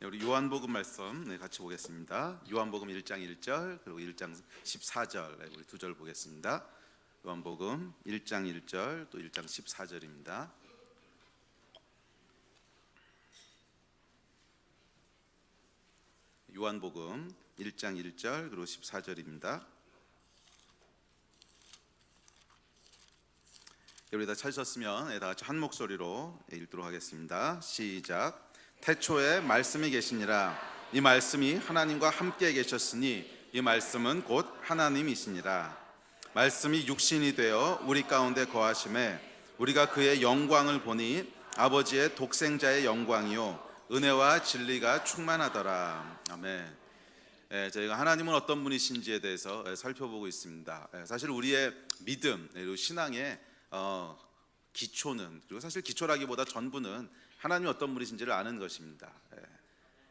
우리 요한복음 말씀 같이 보겠습니다. 요한복음 1장 1절 그리고 1장 14절 우리 두 절 보겠습니다. 요한복음 1장 1절 또 1장 14절입니다. 요한복음 1장 1절 그리고 14절입니다. 우리 다 찾으셨으면 다 같이 한 목소리로 읽도록 하겠습니다. 시작. 태초에 말씀이 계시니라. 이 말씀이 하나님과 함께 계셨으니 이 말씀은 곧 하나님이시니라. 말씀이 육신이 되어 우리 가운데 거하심에 우리가 그의 영광을 보니 아버지의 독생자의 영광이요 은혜와 진리가 충만하더라. 아멘. 저희가 하나님은 어떤 분이신지에 대해서 살펴보고 있습니다. 사실 우리의 믿음 그리고 신앙의 기초는, 그리고 사실 기초라기보다 전부는 하나님이 어떤 분이신지를 아는 것입니다.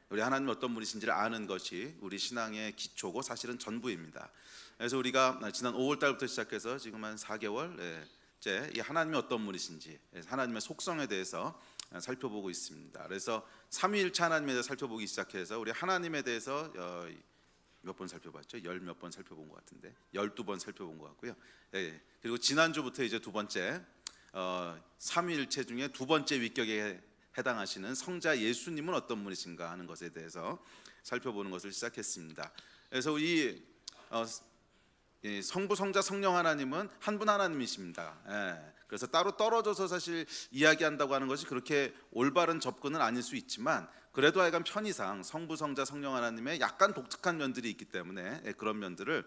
우리 하나님이 어떤 분이신지를 아는 것이 우리 신앙의 기초고 사실은 전부입니다. 그래서 우리가 지난 5월 달부터 시작해서 지금 한 4개월째 이 하나님이 어떤 분이신지, 하나님의 속성에 대해서 살펴보고 있습니다. 그래서 삼위일체 하나님에 대해서 살펴보기 시작해서 우리 하나님에 대해서 몇 번 살펴봤죠? 열 몇 번 살펴본 것 같은데 12번 살펴본 것 같고요. 그리고 지난주부터 이제 두 번째 삼위일체 중에 두 번째 위격에 해당하시는 성자 예수님은 어떤 분이신가 하는 것에 대해서 살펴보는 것을 시작했습니다. 그래서 이 성부, 성자, 성령 하나님은 한 분 하나님이십니다. 그래서 따로 떨어져서 사실 이야기한다고 하는 것이 그렇게 올바른 접근은 아닐 수 있지만, 그래도 하여간 편의상 성부, 성자, 성령 하나님의 약간 독특한 면들이 있기 때문에 그런 면들을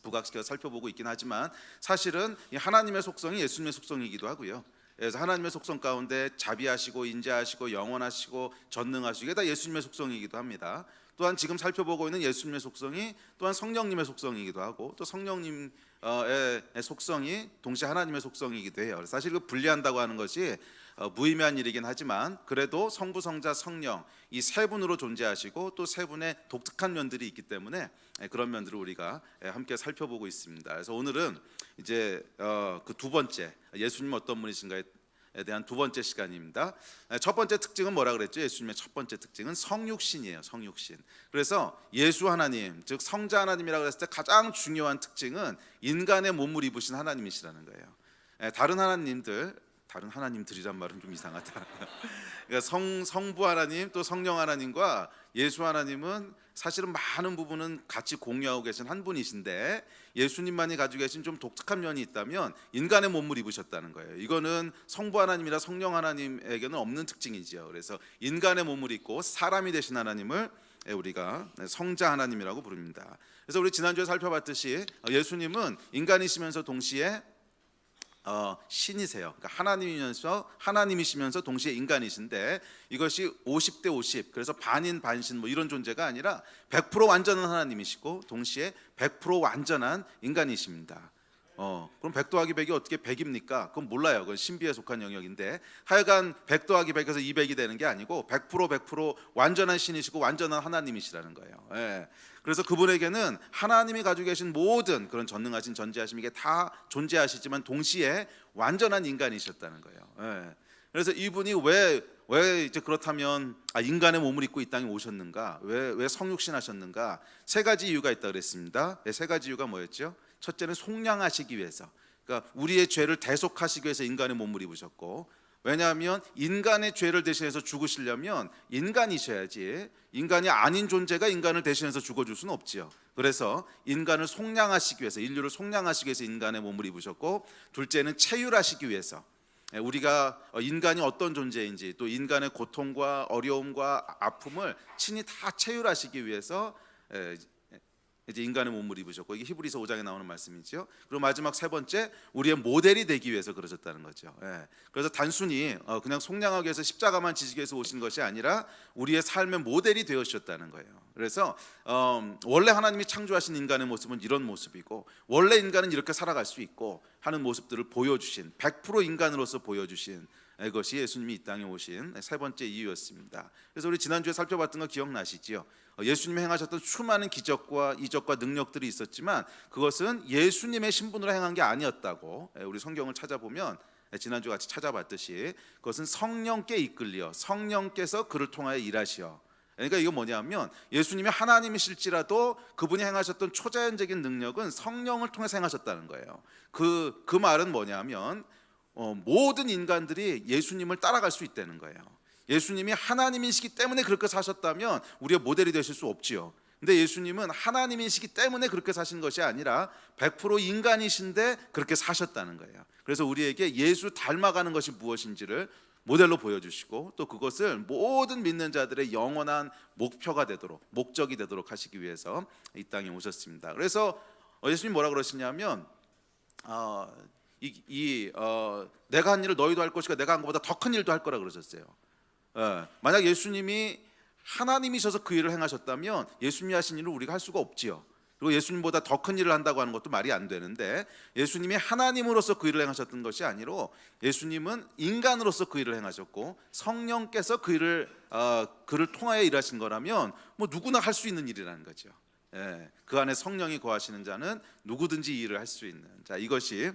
부각시켜서 살펴보고 있긴 하지만, 사실은 하나님의 속성이 예수님의 속성이기도 하고요. 그래서 하나님의 속성 가운데 자비하시고 인자하시고 영원하시고 전능하시고 이게 다 예수님의 속성이기도 합니다. 또한 지금 살펴보고 있는 예수님의 속성이 또한 성령님의 속성이기도 하고, 또 성령님의 속성이 동시에 하나님의 속성이기도 해요. 사실 그 분리한다고 하는 것이 무의미한 일이긴 하지만, 그래도 성부, 성자, 성령 이 세 분으로 존재하시고 또 세 분의 독특한 면들이 있기 때문에 그런 면들을 우리가 함께 살펴보고 있습니다. 그래서 오늘은 이제 그 두 번째, 예수님 어떤 분이신가에 대한 두 번째 시간입니다. 첫 번째 특징은 뭐라 그랬죠? 예수님의 첫 번째 특징은 성육신이에요. 성육신. 그래서 예수 하나님, 즉 성자 하나님이라고 했을 때 가장 중요한 특징은 인간의 몸을 입으신 하나님이시라는 거예요. 다른 하나님들이란 말은 좀 이상하다. 그러니까 성부 하나님 또 성령 하나님과 예수 하나님은 사실은 많은 부분은 같이 공유하고 계신 한 분이신데, 예수님만이 가지고 계신 좀 독특한 면이 있다면 인간의 몸을 입으셨다는 거예요. 이거는 성부 하나님이나 성령 하나님에게는 없는 특징이지요. 그래서 인간의 몸을 입고 사람이 되신 하나님을 우리가 성자 하나님이라고 부릅니다. 그래서 우리 지난주에 살펴봤듯이 예수님은 인간이시면서 동시에 신이세요. 그러니까 하나님이시면서 동시에 인간이신데, 이것이 50대 50, 그래서 반인 반신 뭐 이런 존재가 아니라 100% 완전한 하나님이시고 동시에 100% 완전한 인간이십니다. 그럼 100 더하기 100이 어떻게 100입니까? 그건 몰라요. 그건 신비에 속한 영역인데, 하여간 100 더하기 100에서 200이 되는 게 아니고 100% 완전한 신이시고 완전한 하나님이시라는 거예요. 그래서 그분에게는 하나님이 가지고 계신 모든 그런 전능하신 전지하심 이게 다 존재하시지만 동시에 완전한 인간이셨다는 거예요. 그래서 이분이 왜 이제 그렇다면 인간의 몸을 입고 이 땅에 오셨는가? 왜 성육신하셨는가? 세 가지 이유가 있다 그랬습니다. 세 가지 이유가 뭐였죠? 첫째는 속량하시기 위해서, 그러니까 우리의 죄를 대속하시기 위해서 인간의 몸을 입으셨고, 왜냐하면 인간의 죄를 대신해서 죽으시려면 인간이셔야지, 인간이 아닌 존재가 인간을 대신해서 죽어줄 수는 없지요. 그래서 인간을 속량하시기 위해서, 인류를 속량하시기 위해서 인간의 몸을 입으셨고, 둘째는 체휼하시기 위해서, 우리가 인간이 어떤 존재인지 또 인간의 고통과 어려움과 아픔을 친히 다 체휼하시기 위해서 이제 인간의 몸을 입으셨고, 이게 히브리서 5장에 나오는 말씀이죠. 그리고 마지막 세 번째, 우리의 모델이 되기 위해서 그러셨다는 거죠. 그래서 단순히 그냥 속량하기 위해서 십자가만 지시기 위해서 오신 것이 아니라 우리의 삶의 모델이 되어주셨다는 거예요. 그래서 원래 하나님이 창조하신 인간의 모습은 이런 모습이고, 원래 인간은 이렇게 살아갈 수 있고 하는 모습들을 보여주신, 100% 인간으로서 보여주신 것이 예수님이 이 땅에 오신 세 번째 이유였습니다. 그래서 우리 지난주에 살펴봤던 거 기억나시죠? 예수님이 행하셨던 수많은 기적과 이적과 능력들이 있었지만 그것은 예수님의 신분으로 행한 게 아니었다고 우리 성경을 찾아보면, 지난주 같이 찾아봤듯이 그것은 성령께 이끌려 성령께서 그를 통하여 일하시어 그러니까 이거 뭐냐면 예수님이 하나님이실지라도 그분이 행하셨던 초자연적인 능력은 성령을 통해서 행하셨다는 거예요. 그 말은 뭐냐면 모든 인간들이 예수님을 따라갈 수 있다는 거예요. 예수님이 하나님이시기 때문에 그렇게 사셨다면 우리의 모델이 되실 수 없지요. 근데 예수님은 하나님이시기 때문에 그렇게 사신 것이 아니라 100% 인간이신데 그렇게 사셨다는 거예요. 그래서 우리에게 예수 닮아가는 것이 무엇인지를 모델로 보여주시고 또 그것을 모든 믿는 자들의 영원한 목표가 되도록, 목적이 되도록 하시기 위해서 이 땅에 오셨습니다. 그래서 예수님이 뭐라 그러시냐면 내가 한 일을 너희도 할 것이고 내가 한 것보다 더 큰 일도 할 거라 그러셨어요. 만약 예수님이 하나님이셔서 그 일을 행하셨다면 예수님이 하신 일을 우리가 할 수가 없지요. 그리고 예수님보다 더 큰 일을 한다고 하는 것도 말이 안 되는데, 예수님이 하나님으로서 그 일을 행하셨던 것이 아니로 예수님은 인간으로서 그 일을 행하셨고 성령께서 그를 통하여 일하신 거라면 뭐 누구나 할 수 있는 일이라는 거죠. 그 안에 성령이 거하시는 자는 누구든지 이 일을 할 수 있는 자, 이것이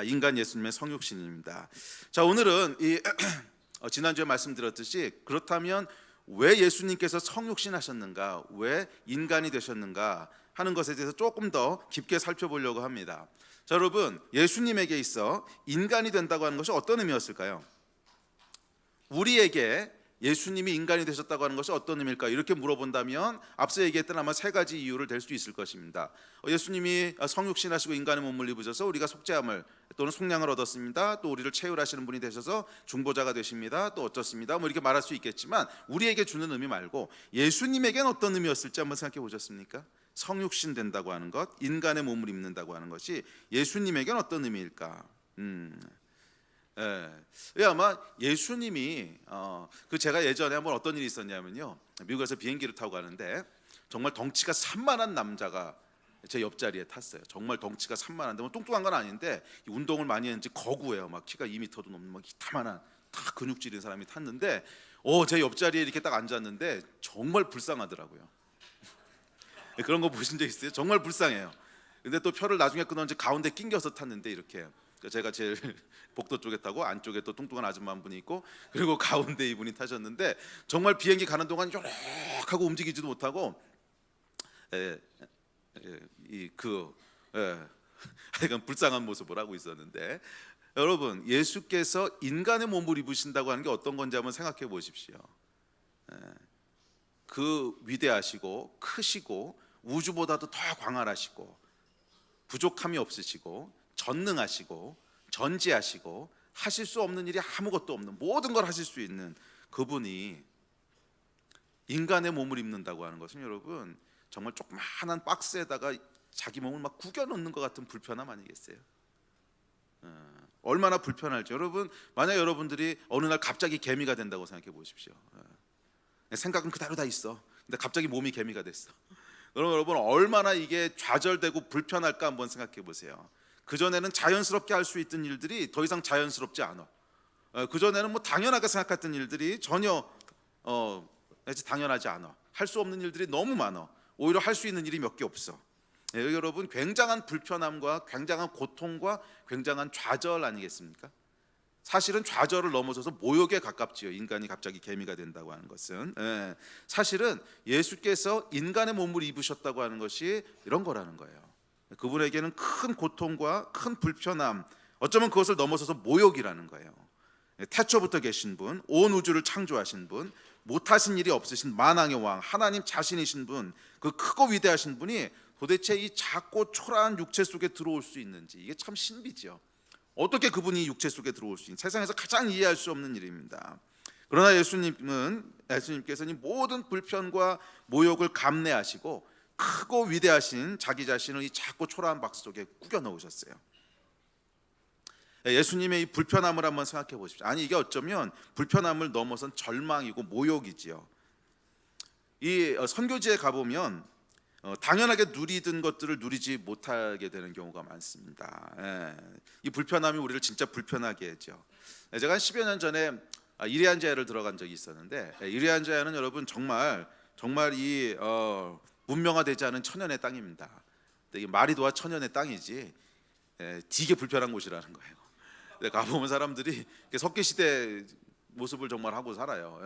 인간 예수님의 성육신입니다. 자, 오늘은 지난주에 말씀드렸듯이 그렇다면 왜 예수님께서 성육신 하셨는가, 왜 인간이 되셨는가 하는 것에 대해서 조금 더 깊게 살펴보려고 합니다. 자, 여러분, 예수님에게 있어 인간이 된다고 하는 것이 어떤 의미였을까요? 우리에게 예수님이 인간이 되셨다고 하는 것이 어떤 의미일까? 이렇게 물어본다면 앞서 얘기했던 아마 세 가지 이유를 댈 수 있을 것입니다. 예수님이 성육신하시고 인간의 몸을 입으셔서 우리가 속죄함을 또는 속량을 얻었습니다. 또 우리를 체휼하시는 분이 되셔서 중보자가 되십니다. 또 어쩌습니다. 뭐 이렇게 말할 수 있겠지만 우리에게 주는 의미 말고 예수님에겐 어떤 의미였을지 한번 생각해 보셨습니까? 성육신 된다고 하는 것, 인간의 몸을 입는다고 하는 것이 예수님에겐 어떤 의미일까? 아마 예수님이 제가 예전에 한번 어떤 일이 있었냐면요, 미국에서 비행기를 타고 가는데 정말 덩치가 산만한 남자가 제 옆자리에 탔어요. 정말 덩치가 산만한데 뭐 뚱뚱한 건 아닌데 운동을 많이 했는지 거구예요. 막 키가 2m도 넘는 막 이타만한 다 근육질인 사람이 탔는데 제 옆자리에 이렇게 딱 앉았는데 정말 불쌍하더라고요. 그런 거 보신 적 있어요? 정말 불쌍해요. 근데 또 표를 나중에 끊었는지 가운데 낑겨서 탔는데 이렇게 제가 제일 복도 쪽에 타고 안쪽에 또 뚱뚱한 아줌마 한 분이 있고 그리고 가운데 이분이 타셨는데 정말 비행기 가는 동안 요렇하고 움직이지도 못하고 약간 불쌍한 모습을 하고 있었는데, 여러분, 예수께서 인간의 몸을 입으신다고 하는 게 어떤 건지 한번 생각해 보십시오. 그 위대하시고 크시고 우주보다도 더 광활하시고 부족함이 없으시고 전능하시고 전지하시고 하실 수 없는 일이 아무것도 없는, 모든 걸 하실 수 있는 그분이 인간의 몸을 입는다고 하는 것은 여러분 정말 조그마한 박스에다가 자기 몸을 막 구겨 놓는 것 같은 불편함 아니겠어요? 얼마나 불편할지. 여러분, 만약 여러분들이 어느 날 갑자기 개미가 된다고 생각해 보십시오. 생각은 그대로 다 있어. 근데 갑자기 몸이 개미가 됐어. 그럼 여러분 얼마나 이게 좌절되고 불편할까 한번 생각해 보세요. 그전에는 자연스럽게 할 수 있던 일들이 더 이상 자연스럽지 않아. 그전에는 뭐 당연하게 생각했던 일들이 전혀 당연하지 않아. 할 수 없는 일들이 너무 많아. 오히려 할 수 있는 일이 몇 개 없어. 여러분, 굉장한 불편함과 굉장한 고통과 굉장한 좌절 아니겠습니까? 사실은 좌절을 넘어서서 모욕에 가깝지요. 인간이 갑자기 개미가 된다고 하는 것은. 사실은 예수께서 인간의 몸을 입으셨다고 하는 것이 이런 거라는 거예요. 그분에게는 큰 고통과 큰 불편함, 어쩌면 그것을 넘어서서 모욕이라는 거예요. 태초부터 계신 분, 온 우주를 창조하신 분, 못하신 일이 없으신 만왕의 왕, 하나님 자신이신 분, 그 크고 위대하신 분이 도대체 이 작고 초라한 육체 속에 들어올 수 있는지, 이게 참 신비죠. 어떻게 그분이 육체 속에 들어올 수 있는, 세상에서 가장 이해할 수 없는 일입니다. 그러나 예수님께서는 이 모든 불편과 모욕을 감내하시고 크고 위대하신 자기 자신을 이 작고 초라한 박스 속에 꾸겨 넣으셨어요. 예수님의 이 불편함을 한번 생각해 보십시오. 아니, 이게 어쩌면 불편함을 넘어선 절망이고 모욕이지요. 이 선교지에 가보면 당연하게 누리던 것들을 누리지 못하게 되는 경우가 많습니다. 이 불편함이 우리를 진짜 불편하게 했죠. 제가 한 10여 년 전에 이리안자야를 들어간 적이 있었는데, 이리안자야는 여러분 정말 이 문명화되지 않은 천연의 땅입니다. 이게 마리도와 천연의 땅이지 되게 불편한 곳이라는 거예요. 가보면 사람들이 석기시대 모습을 정말 하고 살아요.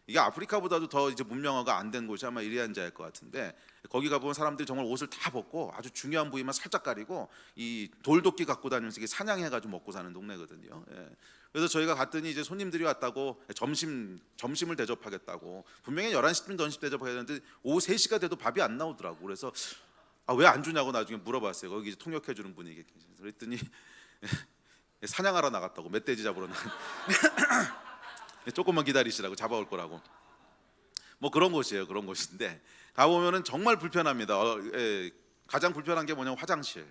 이게 아프리카보다도 더 이제 문명화가 안 된 곳이 아마 이리안자일 것 같은데, 거기 가보면 사람들이 정말 옷을 다 벗고 아주 중요한 부위만 살짝 가리고 이 돌도끼 갖고 다니면서 이게 사냥해가지고 먹고 사는 동네거든요. 예. 그래서 저희가 갔더니 이제 손님들이 왔다고 점심을 대접하겠다고, 분명히 11시쯤 점심 대접하겠는데 오후 3시가 돼도 밥이 안 나오더라고. 그래서 왜 안 주냐고 나중에 물어봤어요. 거기 이제 통역해 주는 분이 계셔서. 그랬더니 사냥하러 나갔다고, 멧돼지 잡으러 조금만 기다리시라고, 잡아올 거라고. 뭐 그런 곳이에요. 그런 곳인데 가보면은 정말 불편합니다. 가장 불편한 게 뭐냐면 화장실.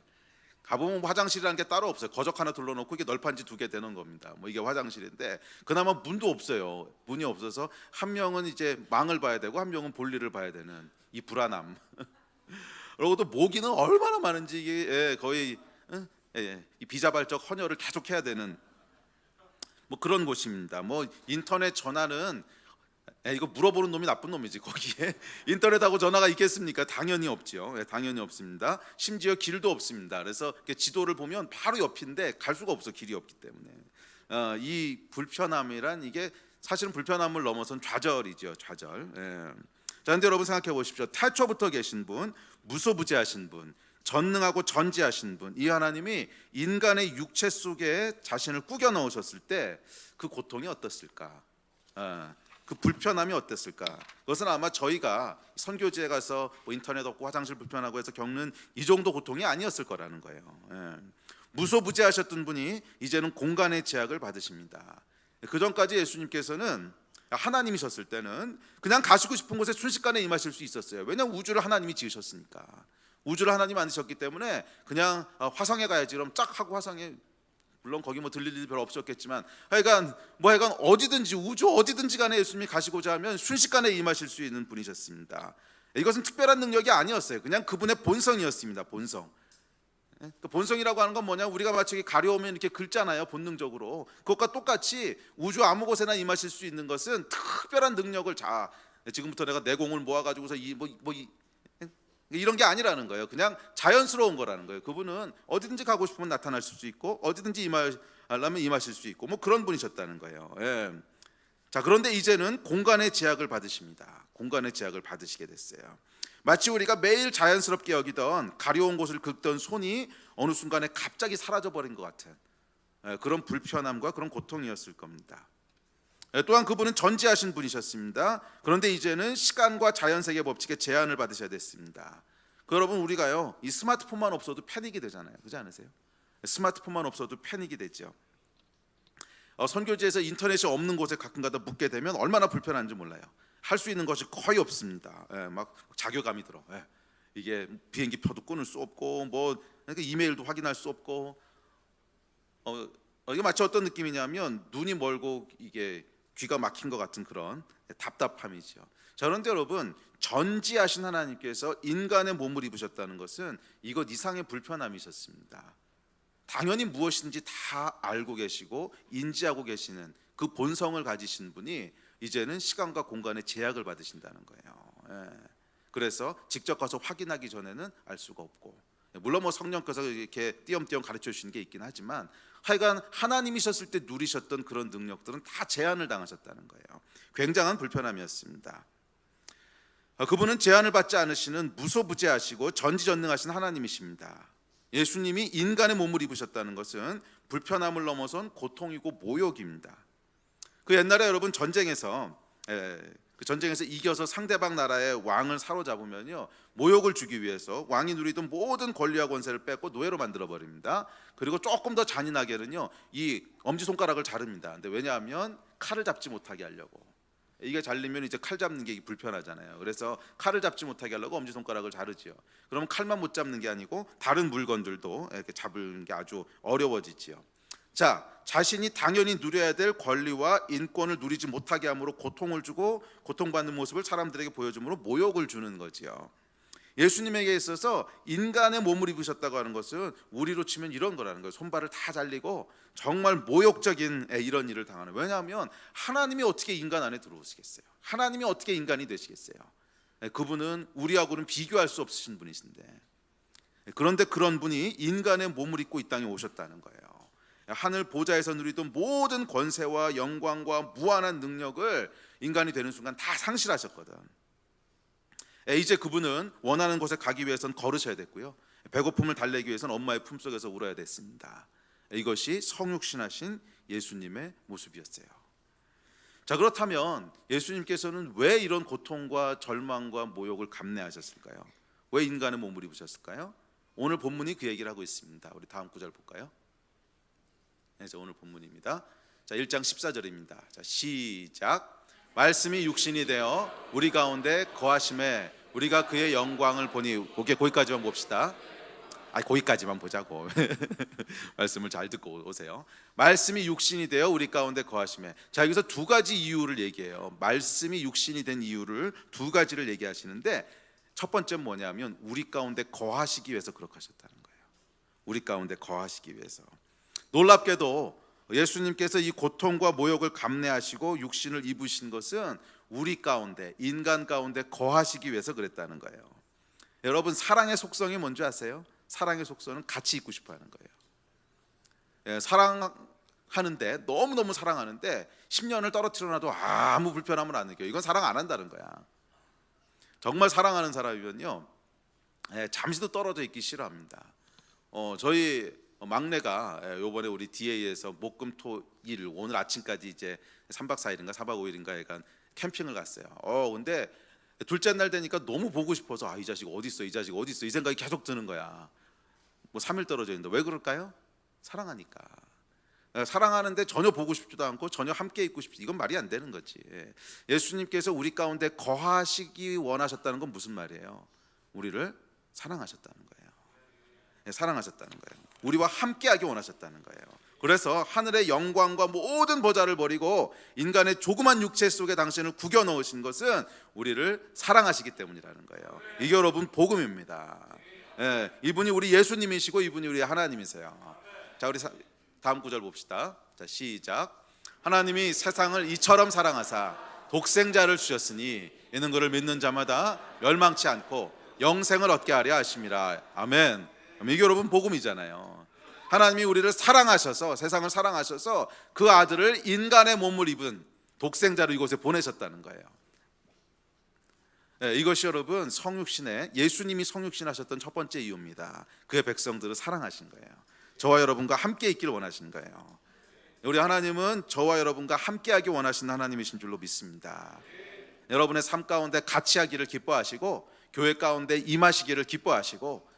가보면 화장실이라는 게 따로 없어요. 거적 하나 둘러놓고 이게 널판지 2개 되는 겁니다. 뭐 이게 화장실인데 그나마 문도 없어요. 문이 없어서 한 명은 이제 망을 봐야 되고 한 명은 볼일을 봐야 되는 이 불안함. 그리고 또 모기는 얼마나 많은지 이게 거의 이 비자발적 헌혈을 계속 해야 되는 뭐 그런 곳입니다. 뭐 인터넷 전화는 이거 물어보는 놈이 나쁜 놈이지. 거기에 인터넷하고 전화가 있겠습니까? 당연히 없죠. 당연히 없습니다. 심지어 길도 없습니다. 그래서 지도를 보면 바로 옆인데 갈 수가 없어, 길이 없기 때문에. 이 불편함이란 이게 사실은 불편함을 넘어선 좌절이죠. 좌절. 자, 근데 여러분 생각해 보십시오. 태초부터 계신 분, 무소부재하신 분, 전능하고 전지하신 분, 이 하나님이 인간의 육체 속에 자신을 꾸겨 넣으셨을 때 그 고통이 어떻을까? 그 불편함이 어땠을까? 그것은 아마 저희가 선교지에 가서 뭐 인터넷 없고 화장실 불편하고 해서 겪는 이 정도 고통이 아니었을 거라는 거예요. 무소부재하셨던 분이 이제는 공간의 제약을 받으십니다. 그 전까지 예수님께서는 하나님이셨을 때는 그냥 가시고 싶은 곳에 순식간에 임하실 수 있었어요. 왜냐하면 우주를 하나님이 지으셨으니까. 우주를 하나님이 만드셨기 때문에 그냥 화성에 가야지 그럼 쫙 하고 화성에, 물론 거기 뭐 들릴 일 별로 없었겠지만 하여간 어디든지, 우주 어디든지 간에 예수님이 가시고자 하면 순식간에 임하실 수 있는 분이셨습니다. 이것은 특별한 능력이 아니었어요. 그냥 그분의 본성이었습니다. 본성. 그 본성이라고 하는 건 뭐냐, 우리가 마치 가려우면 이렇게 긁잖아요, 본능적으로. 그것과 똑같이 우주 아무 곳에나 임하실 수 있는 것은 특별한 능력을, 지금부터 내가 내 공을 모아가지고서 이런 게 아니라는 거예요. 그냥 자연스러운 거라는 거예요. 그분은 어디든지 가고 싶으면 나타나실 수 있고 어디든지 임하려면 임하실 수 있고 뭐 그런 분이셨다는 거예요. 자, 그런데 이제는 공간의 제약을 받으십니다. 공간의 제약을 받으시게 됐어요. 마치 우리가 매일 자연스럽게 여기던 가려운 곳을 긁던 손이 어느 순간에 갑자기 사라져버린 것 같은 그런 불편함과 그런 고통이었을 겁니다. 또한 그분은 전지하신 분이셨습니다. 그런데 이제는 시간과 자연세계 법칙의 제한을 받으셔야 됐습니다. 여러분, 우리가요 이 스마트폰만 없어도 패닉이 되잖아요. 그렇지 않으세요? 스마트폰만 없어도 패닉이 되죠. 선교지에서 인터넷이 없는 곳에 가끔가다 묵게 되면 얼마나 불편한지 몰라요. 할 수 있는 것이 거의 없습니다. 막 자괴감이 들어. 이게 비행기 표도 끊을 수 없고 그러니까 이메일도 확인할 수 없고 이게 마치 어떤 느낌이냐면 눈이 멀고 이게 귀가 막힌 것 같은 그런 답답함이죠. 자, 그런데 여러분, 전지하신 하나님께서 인간의 몸을 입으셨다는 것은 이것 이상의 불편함이셨습니다. 당연히 무엇인지 다 알고 계시고 인지하고 계시는 그 본성을 가지신 분이 이제는 시간과 공간의 제약을 받으신다는 거예요. 그래서 직접 가서 확인하기 전에는 알 수가 없고, 물론 뭐 성령께서 이렇게 띄엄띄엄 가르쳐 주시는 게 있긴 하지만 하여간 하나님이셨을 때 누리셨던 그런 능력들은 다 제한을 당하셨다는 거예요. 굉장한 불편함이었습니다. 그분은 제한을 받지 않으시는 무소부재하시고 전지전능하신 하나님이십니다. 예수님이 인간의 몸을 입으셨다는 것은 불편함을 넘어선 고통이고 모욕입니다. 그 옛날에 여러분 전쟁에서 이겨서 상대방 나라의 왕을 사로잡으면요 모욕을 주기 위해서 왕이 누리던 모든 권리와 권세를 뺏고 노예로 만들어 버립니다. 그리고 조금 더 잔인하게는요 이 엄지손가락을 자릅니다. 근데 왜냐하면 칼을 잡지 못하게 하려고. 이게 잘리면 이제 칼 잡는 게 불편하잖아요. 그래서 칼을 잡지 못하게 하려고 엄지손가락을 자르지요. 그러면 칼만 못 잡는 게 아니고 다른 물건들도 이렇게 잡는 게 아주 어려워지지요. 자, 자신이 당연히 누려야 될 권리와 인권을 누리지 못하게 함으로 고통을 주고 고통받는 모습을 사람들에게 보여줌으로 모욕을 주는 거지요. 예수님에게 있어서 인간의 몸을 입으셨다고 하는 것은 우리로 치면 이런 거라는 거예요. 손발을 다 잘리고 정말 모욕적인 이런 일을 당하는. 왜냐하면 하나님이 어떻게 인간 안에 들어오시겠어요? 하나님이 어떻게 인간이 되시겠어요? 그분은 우리하고는 비교할 수 없으신 분이신데, 그런데 그런 분이 인간의 몸을 입고 이 땅에 오셨다는 거예요. 하늘 보좌에서 누리던 모든 권세와 영광과 무한한 능력을 인간이 되는 순간 다 상실하셨거든. 이제 그분은 원하는 곳에 가기 위해서는 걸으셔야 됐고요, 배고픔을 달래기 위해서는 엄마의 품속에서 울어야 됐습니다. 이것이 성육신하신 예수님의 모습이었어요. 자, 그렇다면 예수님께서는 왜 이런 고통과 절망과 모욕을 감내하셨을까요? 왜 인간의 몸을 입으셨을까요? 오늘 본문이 그 얘기를 하고 있습니다. 우리 다음 구절 볼까요? 네, 오늘 본문입니다. 자, 1장 14절입니다. 자, 시작. 말씀이 육신이 되어 우리 가운데 거하심에 우리가 그의 영광을 보니. 오케이, 거기까지만 봅시다. 거기까지만 보자고. 말씀을 잘 듣고 오세요. 말씀이 육신이 되어 우리 가운데 거하심에. 자, 여기서 두 가지 이유를 얘기해요. 말씀이 육신이 된 이유를 두 가지를 얘기하시는데, 첫 번째는 뭐냐면 우리 가운데 거하시기 위해서 그렇게 하셨다는 거예요. 우리 가운데 거하시기 위해서. 놀랍게도 예수님께서 이 고통과 모욕을 감내하시고 육신을 입으신 것은 우리 가운데, 인간 가운데 거하시기 위해서 그랬다는 거예요. 여러분, 사랑의 속성이 뭔지 아세요? 사랑의 속성은 같이 있고 싶어 하는 거예요. 사랑하는데, 너무너무 사랑하는데 10년을 떨어뜨려 놔도 아무 불편함을 안 느껴요. 이건 사랑 안 한다는 거야. 정말 사랑하는 사람이면요, 잠시도 떨어져 있기 싫어합니다. 저희 막내가 요번에 우리 DA에서 목금토일 오늘 아침까지 이제 3박 4일인가 4박 5일인가 약간 캠핑을 갔어요. 근데 둘째 날 되니까 너무 보고 싶어서 이 자식 어디 있어, 이 자식 어디 있어, 이 생각이 계속 드는 거야. 뭐 3일 떨어져 있는데. 왜 그럴까요? 사랑하니까. 사랑하는데 전혀 보고 싶지도 않고 전혀 함께 있고 싶지, 이건 말이 안 되는 거지. 예수님께서 우리 가운데 거하시기 원하셨다는 건 무슨 말이에요? 우리를 사랑하셨다는 거예요. 사랑하셨다는 거예요. 우리와 함께하기 원하셨다는 거예요. 그래서 하늘의 영광과 모든 보좌를 버리고 인간의 조그만 육체 속에 당신을 구겨 넣으신 것은 우리를 사랑하시기 때문이라는 거예요. 이게 여러분 복음입니다. 이분이 우리 예수님이시고 이분이 우리 하나님이세요. 자, 우리 다음 구절 봅시다. 자, 시작. 하나님이 세상을 이처럼 사랑하사 독생자를 주셨으니 이는 그를 믿는 자마다 멸망치 않고 영생을 얻게 하려 하심이라. 아멘. 이게 여러분 복음이잖아요. 하나님이 우리를 사랑하셔서, 세상을 사랑하셔서 그 아들을 인간의 몸을 입은 독생자로 이곳에 보내셨다는 거예요. 이것이 여러분 성육신의, 예수님이 성육신하셨던 첫 번째 이유입니다. 그의 백성들을 사랑하신 거예요. 저와 여러분과 함께 있기를 원하신 거예요. 우리 하나님은 저와 여러분과 함께하기 원하시는 하나님이신 줄로 믿습니다. 여러분의 삶 가운데 같이 하기를 기뻐하시고 교회 가운데 임하시기를 기뻐하시고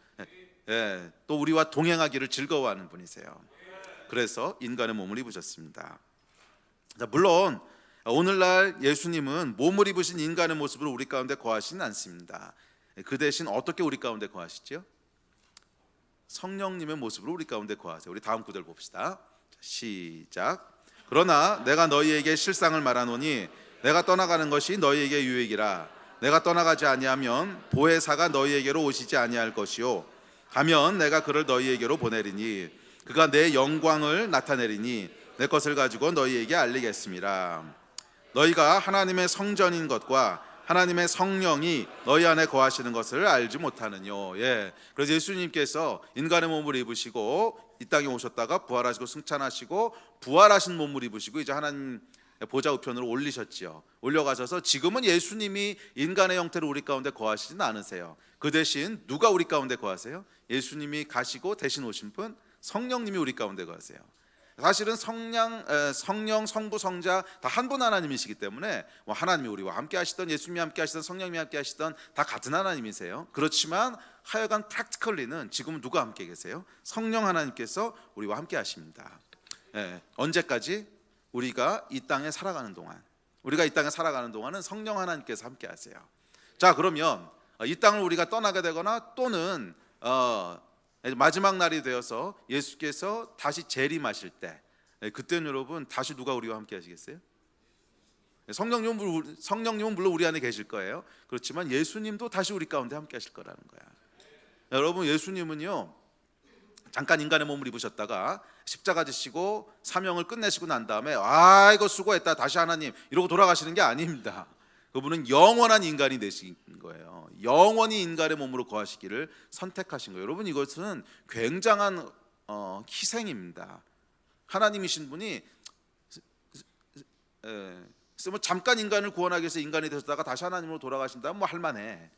또 우리와 동행하기를 즐거워하는 분이세요. 그래서 인간의 몸을 입으셨습니다. 물론 오늘날 예수님은 몸을 입으신 인간의 모습으로 우리 가운데 거하시는 않습니다. 그 대신 어떻게 우리 가운데 거하시죠? 성령님의 모습으로 우리 가운데 거하세요. 우리 다음 구절 봅시다. 시작. 그러나 내가 너희에게 실상을 말하노니 내가 떠나가는 것이 너희에게 유익이라. 내가 떠나가지 아니하면 보혜사가 너희에게로 오시지 아니할 것이요 가면 내가 그를 너희에게로 보내리니 그가 내 영광을 나타내리니 내 것을 가지고 너희에게 알리겠습니다. 너희가 하나님의 성전인 것과 하나님의 성령이 너희 안에 거하시는 것을 알지 못하느뇨. 그래서 예수님께서 인간의 몸을 입으시고 이 땅에 오셨다가 부활하시고 승천하시고 부활하신 몸을 입으시고 이제 하나님 보좌 우편으로 올리셨지요. 올려가셔서 지금은 예수님이 인간의 형태로 우리 가운데 거하시지는 않으세요. 그 대신 누가 우리 가운데 거하세요? 예수님이 가시고 대신 오신 분 성령님이 우리 가운데 거하세요. 사실은 성령, 성부, 성자 다 한 분 하나님이시기 때문에 하나님이 우리와 함께 하시던, 예수님이 함께 하시던, 성령님이 함께 하시던 다 같은 하나님이세요. 그렇지만 하여간 프랙티컬리는 지금은 누가 함께 계세요? 성령 하나님께서 우리와 함께 하십니다. 언제까지? 우리가 이 땅에 살아가는 동안, 우리가 이 땅에 살아가는 동안은 성령 하나님께서 함께 하세요. 자, 그러면 이 땅을 우리가 떠나게 되거나 또는 마지막 날이 되어서 예수께서 다시 재림하실 때, 그때는 여러분 다시 누가 우리와 함께 하시겠어요? 성령님은 물론 우리 안에 계실 거예요. 그렇지만 예수님도 다시 우리 가운데 함께 하실 거라는 거야. 여러분, 예수님은요 잠깐 인간의 몸을 입으셨다가 십자가 지시고 사명을 끝내시고 난 다음에 이거 수고했다 다시 하나님 이러고 돌아가시는 게 아닙니다. 그분은 영원한 인간이 되신 거예요. 영원히 인간의 몸으로 거하시기를 선택하신 거예요. 여러분, 이것은 굉장한 희생입니다. 하나님이신 분이 뭐 잠깐 인간을 구원하기 위해서 인간이 되셨다가 다시 하나님으로 돌아가신다면 뭐 할만해.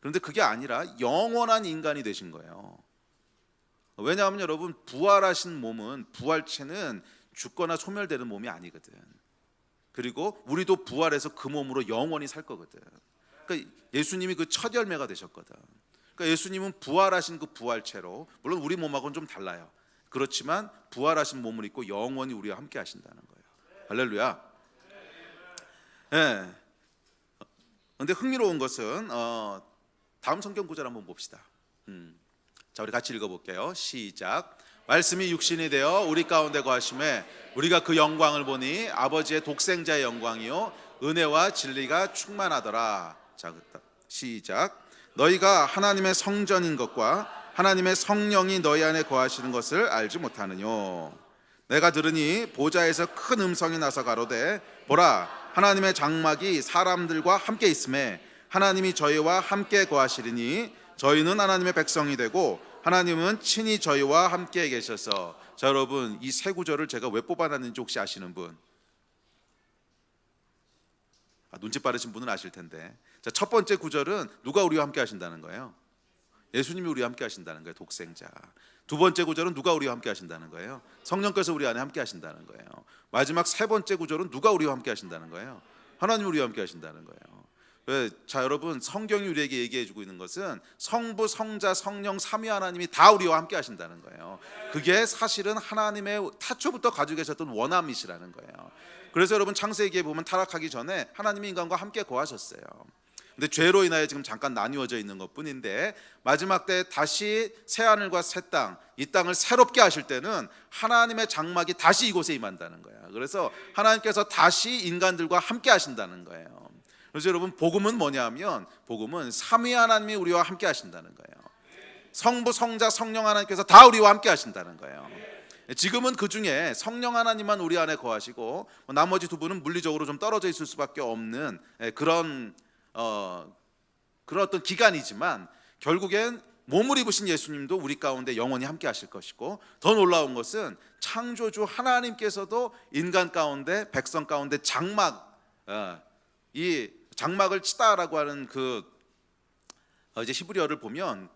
그런데 그게 아니라 영원한 인간이 되신 거예요. 왜냐하면 여러분, 부활하신 몸은, 부활체는 죽거나 소멸되는 몸이 아니거든. 그리고 우리도 부활해서 그 몸으로 영원히 살 거거든. 그러니까 예수님이 그 첫 열매가 되셨거든. 그러니까 예수님은 부활하신 그 부활체로, 물론 우리 몸하고는 좀 달라요. 그렇지만 부활하신 몸을 입고 영원히 우리와 함께 하신다는 거예요. 할렐루야. 예. 그런데 흥미로운 것은 다음 성경 구절 한번 봅시다. 자, 우리 같이 읽어볼게요. 시작. 말씀이 육신이 되어 우리 가운데 거하심에 우리가 그 영광을 보니 아버지의 독생자의 영광이요 은혜와 진리가 충만하더라. 자, 시작. 너희가 하나님의 성전인 것과 하나님의 성령이 너희 안에 거하시는 것을 알지 못하느뇨. 내가 들으니 보좌에서 큰 음성이 나서 가로되 보라, 하나님의 장막이 사람들과 함께 있음에 하나님이 저희와 함께 거하시리니 저희는 하나님의 백성이 되고 하나님은 친히 저희와 함께 계셔서. 자, 여러분, 이 세 구절을 제가 왜 뽑아놨는지 혹시 아시는 분? 눈치 빠르신 분은 아실 텐데. 자, 첫 번째 구절은 누가 우리와 함께 하신다는 거예요? 예수님이 우리와 함께 하신다는 거예요. 독생자. 두 번째 구절은 누가 우리와 함께 하신다는 거예요? 성령께서 우리 안에 함께 하신다는 거예요. 마지막 세 번째 구절은 누가 우리와 함께 하신다는 거예요? 하나님이 우리와 함께 하신다는 거예요. 자, 여러분, 성경이 우리에게 얘기해 주고 있는 것은 성부, 성자, 성령, 삼위 하나님이 다 우리와 함께 하신다는 거예요. 그게 사실은 하나님의 타초부터 가지고 계셨던 원함이시라는 거예요. 그래서 여러분, 창세기에 보면 타락하기 전에 하나님이 인간과 함께 거하셨어요. 근데 죄로 인하여 지금 잠깐 나뉘어져 있는 것뿐인데, 마지막 때 다시 새 하늘과 새 땅, 이 땅을 새롭게 하실 때는 하나님의 장막이 다시 이곳에 임한다는 거예요. 그래서 하나님께서 다시 인간들과 함께 하신다는 거예요. 그래서 여러분, 복음은 뭐냐면, 복음은 삼위 하나님이 우리와 함께 하신다는 거예요. 성부, 성자, 성령 하나님께서 다 우리와 함께 하신다는 거예요. 지금은 그 중에 성령 하나님만 우리 안에 거하시고 나머지 두 분은 물리적으로 좀 떨어져 있을 수밖에 없는 그런 어떤 기간이지만, 결국엔 몸을 입으신 예수님도 우리 가운데 영원히 함께 하실 것이고, 더 놀라운 것은 창조주 하나님께서도 인간 가운데, 백성 가운데 이 장막을 치다라고 하는 그 이제 히브리어를 보면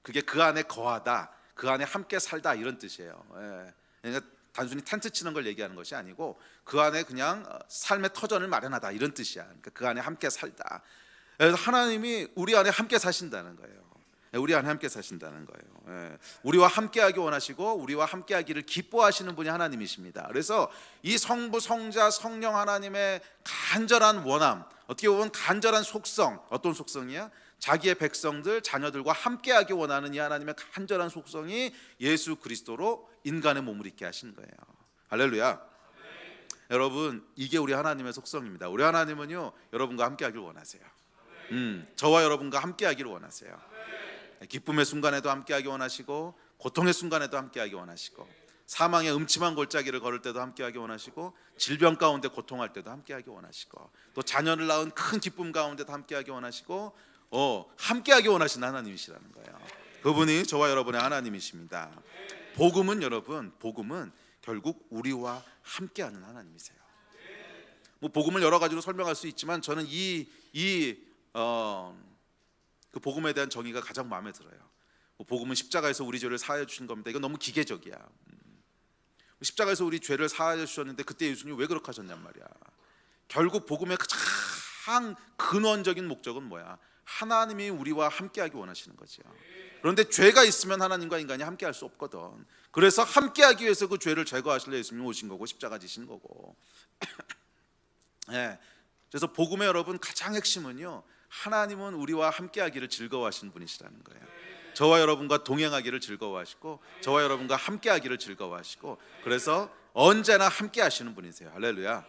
그게 그 안에 거하다, 그 안에 함께 살다, 이런 뜻이에요. 그러니까 단순히 텐트 치는 걸 얘기하는 것이 아니고 그 안에 그냥 삶의 터전을 마련하다, 이런 뜻이야. 그러니까 그 안에 함께 살다. 그래서 하나님이 우리 안에 함께 사신다는 거예요. 우리 안에 함께 사신다는 거예요. 우리와 함께하기 원하시고 우리와 함께하기를 기뻐하시는 분이 하나님이십니다. 그래서 이 성부, 성자, 성령 하나님의 간절한 원함, 어떻게 보면 간절한 속성, 어떤 속성이야? 자기의 백성들, 자녀들과 함께하기 원하는 이 하나님의 간절한 속성이 예수 그리스도로 인간의 몸을 입게 하신 거예요. 할렐루야. 여러분, 이게 우리 하나님의 속성입니다. 우리 하나님은요, 여러분과 함께하기를 원하세요. 저와 여러분과 함께하기를 원하세요. 기쁨의 순간에도 함께하기 원하시고, 고통의 순간에도 함께하기 원하시고, 사망의 음침한 골짜기를 걸을 때도 함께하기 원하시고, 질병 가운데 고통할 때도 함께하기 원하시고, 또 자녀를 낳은 큰 기쁨 가운데도 함께하기 원하시고, 함께하기 원하시는 하나님이시라는 거예요. 그분이 저와 여러분의 하나님이십니다. 복음은, 여러분, 복음은 결국 우리와 함께하는 하나님이세요. 뭐 복음을 여러 가지로 설명할 수 있지만 저는 그 복음에 대한 정의가 가장 마음에 들어요. 복음은 십자가에서 우리 죄를 사하여 주신 겁니다. 이건 너무 기계적이야. 십자가에서 우리 죄를 사하여 주셨는데 그때 예수님이 왜 그렇게 하셨냔 말이야. 결국 복음의 가장 근원적인 목적은 뭐야? 하나님이 우리와 함께하기 원하시는 거죠. 그런데 죄가 있으면 하나님과 인간이 함께할 수 없거든. 그래서 함께하기 위해서 그 죄를 제거하시려 예수님이 오신 거고, 십자가 지신 거고. 그래서 복음의 여러분 가장 핵심은요, 하나님은 우리와 함께하기를 즐거워하시는 분이시라는 거예요. 저와 여러분과 동행하기를 즐거워하시고, 저와 여러분과 함께하기를 즐거워하시고, 그래서 언제나 함께하시는 분이세요. 할렐루야.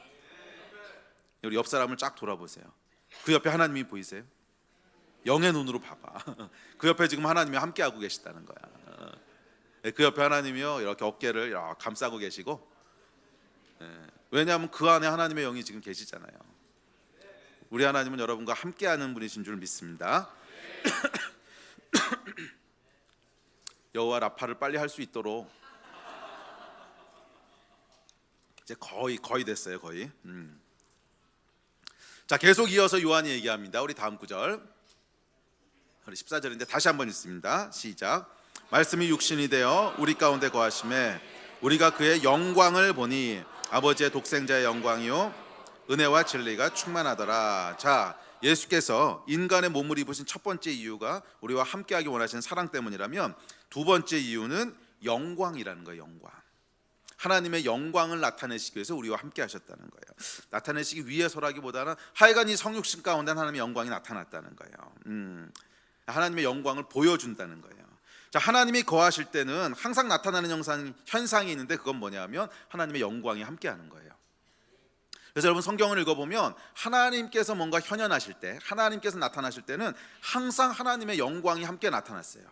우리 옆 사람을 쫙 돌아보세요. 그 옆에 하나님이 보이세요? 영의 눈으로 봐봐. 그 옆에 지금 하나님이 함께하고 계시다는 거야. 그 옆에 하나님이요, 이렇게 어깨를 이렇게 감싸고 계시고, 왜냐하면 그 안에 하나님의 영이 지금 계시잖아요. 우리 하나님은 여러분과 함께하는 분이신 줄 믿습니다. 여호와 라파를 빨리 할 수 있도록 이제 거의 됐어요, 거의. 자, 계속 이어서 요한이 얘기합니다. 우리 다음 구절, 우리 14절인데 다시 한번 읽습니다. 시작. 말씀이 육신이 되어 우리 가운데 거하심에 우리가 그의 영광을 보니 아버지의 독생자의 영광이요 은혜와 진리가 충만하더라. 자, 예수께서 인간의 몸을 입으신 첫 번째 이유가 우리와 함께하기 원하시는 사랑 때문이라면, 두 번째 이유는 영광이라는 거예요. 영광. 하나님의 영광을 나타내시기 위해서 우리와 함께 하셨다는 거예요. 나타내시기 위해서라기보다는 하여간 이 성육신 가운데 하나님의 영광이 나타났다는 거예요. 하나님의 영광을 보여준다는 거예요. 자, 하나님이 거하실 때는 항상 나타나는 현상이 있는데, 그건 뭐냐면 하나님의 영광이 함께하는 거예요. 그래서 여러분, 성경을 읽어보면 하나님께서 뭔가 현현하실 때, 하나님께서 나타나실 때는 항상 하나님의 영광이 함께 나타났어요.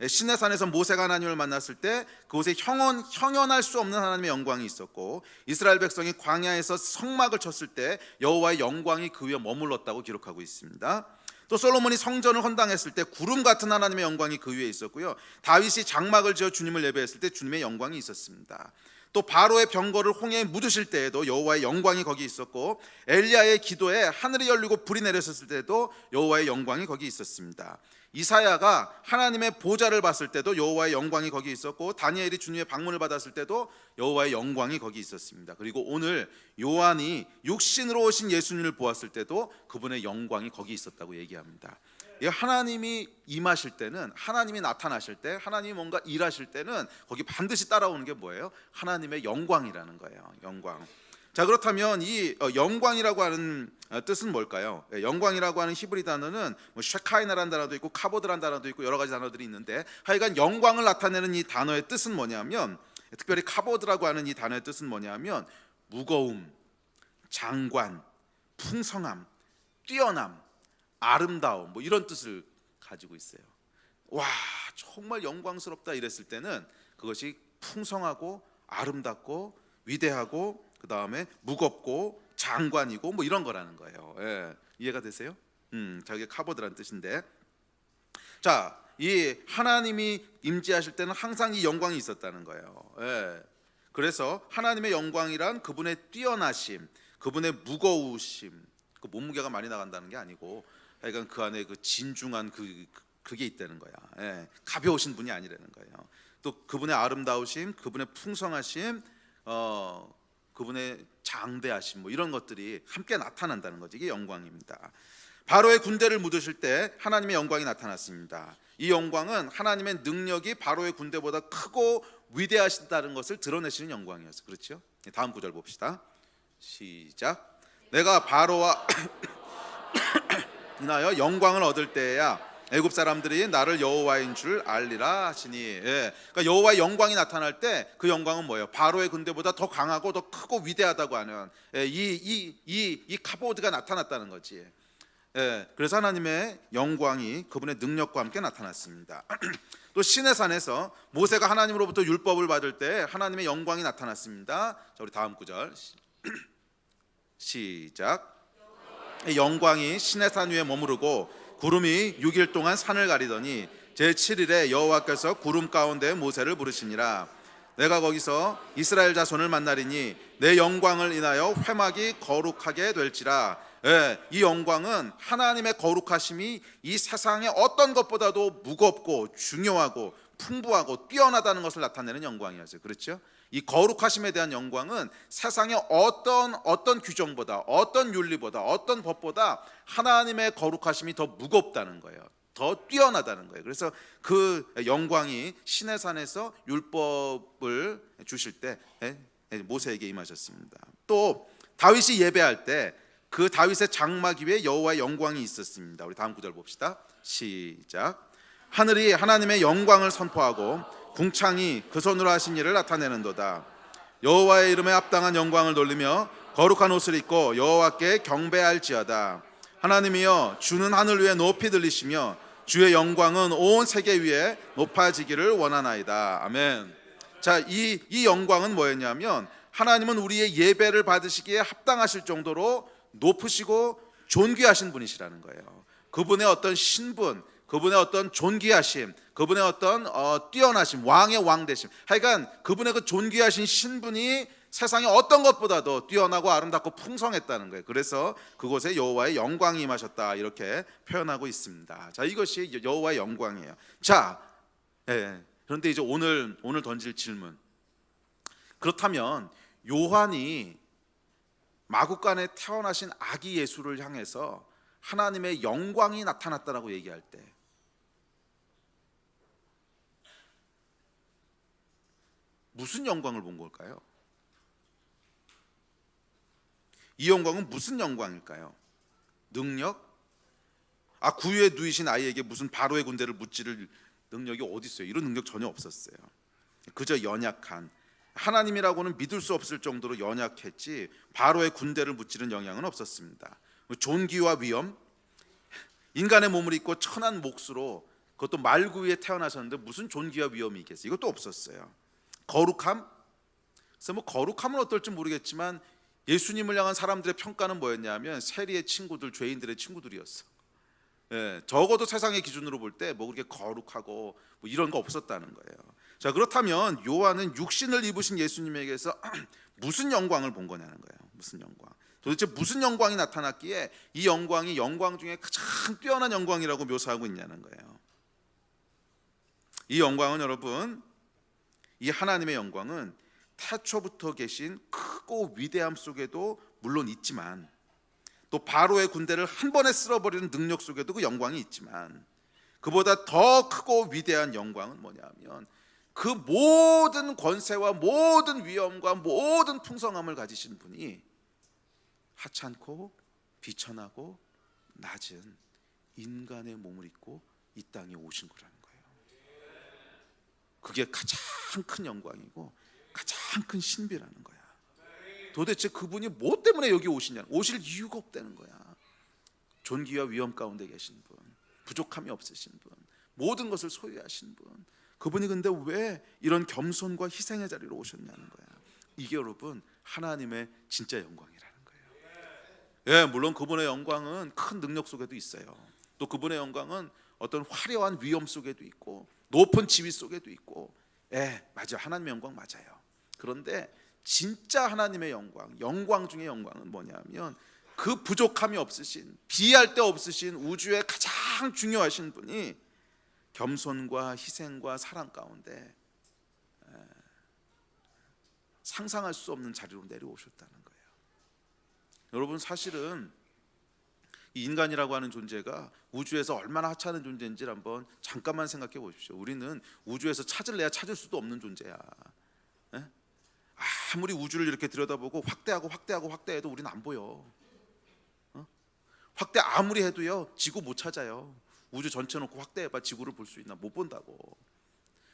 시내산에서 모세가 하나님을 만났을 때 그곳에 형연할 수 없는 하나님의 영광이 있었고, 이스라엘 백성이 광야에서 성막을 쳤을 때 여호와의 영광이 그 위에 머물렀다고 기록하고 있습니다. 또 솔로몬이 성전을 헌당했을 때 구름 같은 하나님의 영광이 그 위에 있었고요, 다윗이 장막을 지어 주님을 예배했을 때 주님의 영광이 있었습니다. 또 바로의 병거를 홍해에 묻으실 때에도 여호와의 영광이 거기 있었고, 엘리야의 기도에 하늘이 열리고 불이 내렸을 때도 여호와의 영광이 거기 있었습니다. 이사야가 하나님의 보좌를 봤을 때도 여호와의 영광이 거기 있었고, 다니엘이 주님의 방문을 받았을 때도 여호와의 영광이 거기 있었습니다. 그리고 오늘 요한이 육신으로 오신 예수님을 보았을 때도 그분의 영광이 거기 있었다고 얘기합니다. 하나님이 임하실 때는, 하나님이 나타나실 때, 하나님이 뭔가 일하실 때는 거기 반드시 따라오는 게 뭐예요? 하나님의 영광이라는 거예요. 영광. 자, 그렇다면 이 영광이라고 하는 뜻은 뭘까요? 영광이라고 하는 히브리 단어는 쉐카이나라는 단어도 있고 카보드라는 단어도 있고 여러 가지 단어들이 있는데, 하여간 영광을 나타내는 이 단어의 뜻은 뭐냐면, 특별히 카보드라고 하는 이 단어의 뜻은 뭐냐면 무거움, 장관, 풍성함, 뛰어남, 아름다움, 이런 뜻을 가지고 있어요. 와, 정말 영광스럽다 이랬을 때는 그것이 풍성하고 아름답고 위대하고, 그 다음에 무겁고 장관이고 이런 거라는 거예요. 이해가 되세요? 자기 카보드라는 뜻인데, 자, 이 하나님이 임재하실 때는 항상 이 영광이 있었다는 거예요. 그래서 하나님의 영광이란 그분의 뛰어나심, 그분의 무거우심, 그 몸무게가 많이 나간다는 게 아니고, 하여간 그 안에 그 진중한 그게 있다는 거야. 가벼우신 분이 아니라는 거예요. 또 그분의 아름다우심, 그분의 풍성하심, 그분의 장대하심, 이런 것들이 함께 나타난다는 거지. 이게 영광입니다. 바로의 군대를 묻으실 때 하나님의 영광이 나타났습니다. 이 영광은 하나님의 능력이 바로의 군대보다 크고 위대하시다는 것을 드러내시는 영광이었어요. 그렇죠? 다음 구절 봅시다. 시작. 내가 바로와 인하여 영광을 얻을 때에야 애굽 사람들이 나를 여호와인 줄 알리라 하시니. 그러니까 여호와의 영광이 나타날 때 그 영광은 뭐예요? 바로의 군대보다 더 강하고 더 크고 위대하다고 하는 이 카보드가 나타났다는 거지. 그래서 하나님의 영광이 그분의 능력과 함께 나타났습니다. 또 시내산에서 모세가 하나님으로부터 율법을 받을 때 하나님의 영광이 나타났습니다. 자, 우리 다음 구절 시작. 영광이 시내산 위에 머무르고 구름이 6일 동안 산을 가리더니 제7일에 여호와께서 구름 가운데 모세를 부르시니라. 내가 거기서 이스라엘 자손을 만나리니 내 영광을 인하여 회막이 거룩하게 될지라. 이 영광은 하나님의 거룩하심이 이 세상의 어떤 것보다도 무겁고 중요하고 풍부하고 뛰어나다는 것을 나타내는 영광이었어요. 그렇죠? 이 거룩하심에 대한 영광은 세상의 어떤 규정보다, 어떤 윤리보다, 어떤 법보다 하나님의 거룩하심이 더 무겁다는 거예요. 더 뛰어나다는 거예요. 그래서 그 영광이 시내산에서 율법을 주실 때 모세에게 임하셨습니다. 또 다윗이 예배할 때 그 다윗의 장막 위에 여호와의 영광이 있었습니다. 우리 다음 구절 봅시다. 시작. 하늘이 하나님의 영광을 선포하고 궁창이 그 손으로 하신 일을 나타내는도다. 여호와의 이름에 합당한 영광을 돌리며 거룩한 옷을 입고 여호와께 경배할지어다. 하나님이여, 주는 하늘 위에 높이 들리시며 주의 영광은 온 세계 위에 높아지기를 원하나이다. 아멘. 자, 이 영광은 뭐였냐면, 하나님은 우리의 예배를 받으시기에 합당하실 정도로 높으시고 존귀하신 분이시라는 거예요. 그분의 어떤 신분, 그분의 어떤 존귀하심, 그분의 어떤 뛰어나심, 왕의 왕 되심, 하여간 그분의 그 존귀하신 신분이 세상의 어떤 것보다도 뛰어나고 아름답고 풍성했다는 거예요. 그래서 그곳에 여호와의 영광이 임하셨다 이렇게 표현하고 있습니다. 자, 이것이 여호와의 영광이에요. 자, 그런데 이제 오늘 던질 질문. 그렇다면 요한이 마구간에 태어나신 아기 예수를 향해서 하나님의 영광이 나타났다라고 얘기할 때 무슨 영광을 본 걸까요? 이 영광은 무슨 영광일까요? 능력? 구유에 누이신 아이에게 무슨 바로의 군대를 무찌를 능력이 어디 있어요? 이런 능력 전혀 없었어요. 그저 연약한, 하나님이라고는 믿을 수 없을 정도로 연약했지 바로의 군대를 무찌른 영향은 없었습니다. 존귀와 위엄, 인간의 몸을 입고 천한 몫으로 그것도 말구 위에 태어나셨는데 무슨 존귀와 위엄이 있겠어요? 이것도 없었어요. 거룩함? 그래서 거룩함은 어떨지 모르겠지만 예수님을 향한 사람들의 평가는 뭐였냐면 세리의 친구들, 죄인들의 친구들이었어. 적어도 세상의 기준으로 볼 때 그렇게 거룩하고 이런 거 없었다는 거예요. 자, 그렇다면 요한은 육신을 입으신 예수님에게서 무슨 영광을 본 거냐는 거예요. 무슨 영광? 도대체 무슨 영광이 나타났기에 이 영광이 영광 중에 가장 뛰어난 영광이라고 묘사하고 있냐는 거예요. 이 영광은 여러분, 이 하나님의 영광은 태초부터 계신 크고 위대함 속에도 물론 있지만 또 바로의 군대를 한 번에 쓸어버리는 능력 속에도 그 영광이 있지만 그보다 더 크고 위대한 영광은 뭐냐면 그 모든 권세와 모든 위엄과 모든 풍성함을 가지신 분이 하찮고 비천하고 낮은 인간의 몸을 입고 이 땅에 오신 거라는 거예요. 그게 가장 큰 영광이고 가장 큰 신비라는 거야. 도대체 그분이 뭐 때문에 여기 오시냐? 오실 이유가 없다는 거야. 존귀와 위엄 가운데 계신 분, 부족함이 없으신 분, 모든 것을 소유하신 분, 그분이 근데 왜 이런 겸손과 희생의 자리로 오셨냐는 거야. 이게 여러분 하나님의 진짜 영광이라는 거예요. 물론 그분의 영광은 큰 능력 속에도 있어요. 또 그분의 영광은 어떤 화려한 위엄 속에도 있고 높은 지위 속에도 있고, 맞아, 하나님의 영광 맞아요. 그런데 진짜 하나님의 영광 중의 영광은 뭐냐면 그 부족함이 없으신, 비할 데 없으신 우주의 가장 중요하신 분이 겸손과 희생과 사랑 가운데 상상할 수 없는 자리로 내려오셨다는 거예요. 여러분, 사실은 이 인간이라고 하는 존재가 우주에서 얼마나 하찮은 존재인지를 한번 잠깐만 생각해 보십시오. 우리는 우주에서 찾을래야 찾을 수도 없는 존재야. 아무리 우주를 이렇게 들여다보고 확대해도 우리는 안 보여. 확대 아무리 해도요 지구 못 찾아요. 우주 전체 놓고 확대해봐 지구를 볼 수 있나? 못 본다고.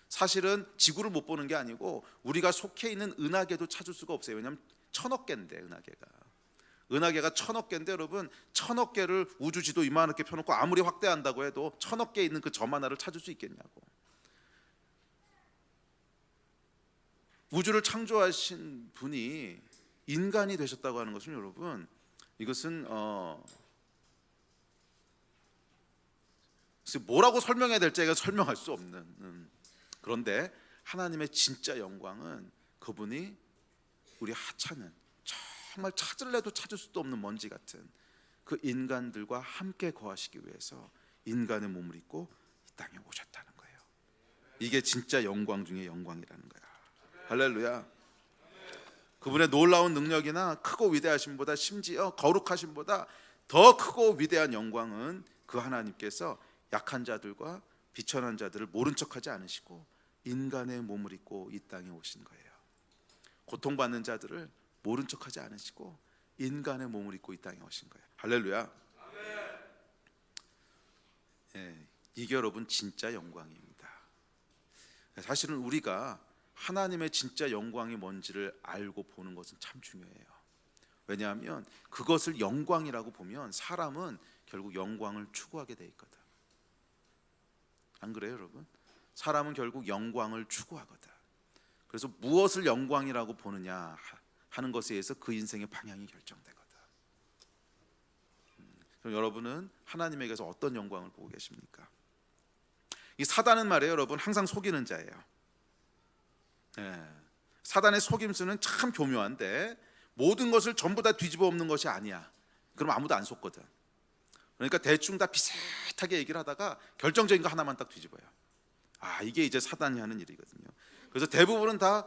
사실은 지구를 못 보는 게 아니고 우리가 속해 있는 은하계도 찾을 수가 없어요. 왜냐하면 1000억 개인데 은하계가 1000억 개인데 여러분 1000억 개를 우주 지도 이만하게 펴놓고 아무리 확대한다고 해도 1000억 개 있는 그 점 하나를 찾을 수 있겠냐고. 우주를 창조하신 분이 인간이 되셨다고 하는 것은 여러분 이것은 뭐라고 설명해야 될지가 설명할 수 없는 그런데 하나님의 진짜 영광은 그분이 우리 하찮은 정말 찾을래도 찾을 수도 없는 먼지 같은 그 인간들과 함께 거하시기 위해서 인간의 몸을 입고 이 땅에 오셨다는 거예요. 이게 진짜 영광 중에 영광이라는 거야. 할렐루야. 그분의 놀라운 능력이나 크고 위대하심보다 심지어 거룩하심보다 더 크고 위대한 영광은 그 하나님께서 약한 자들과 비천한 자들을 모른 척하지 않으시고 인간의 몸을 입고 이 땅에 오신 거예요. 고통받는 자들을 모른 척하지 않으시고 인간의 몸을 입고 이 땅에 오신 거예요. 할렐루야. 이게 여러분 진짜 영광입니다. 사실은 우리가 하나님의 진짜 영광이 뭔지를 알고 보는 것은 참 중요해요. 왜냐하면 그것을 영광이라고 보면 사람은 결국 영광을 추구하게 돼 있거든. 안 그래요, 여러분? 사람은 결국 영광을 추구하거든. 그래서 무엇을 영광이라고 보느냐 하는 것에 의해서 그 인생의 방향이 결정되거든. 그럼 여러분은 하나님에게서 어떤 영광을 보고 계십니까? 이 사단은 말이에요, 여러분, 항상 속이는 자예요. 사단의 속임수는 참 교묘한데 모든 것을 전부 다 뒤집어 엎는 것이 아니야. 그럼 아무도 안 속거든. 그러니까 대충 다 비슷하게 얘기를 하다가 결정적인 거 하나만 딱 뒤집어요. 이게 이제 사단이 하는 일이거든요. 그래서 대부분은 다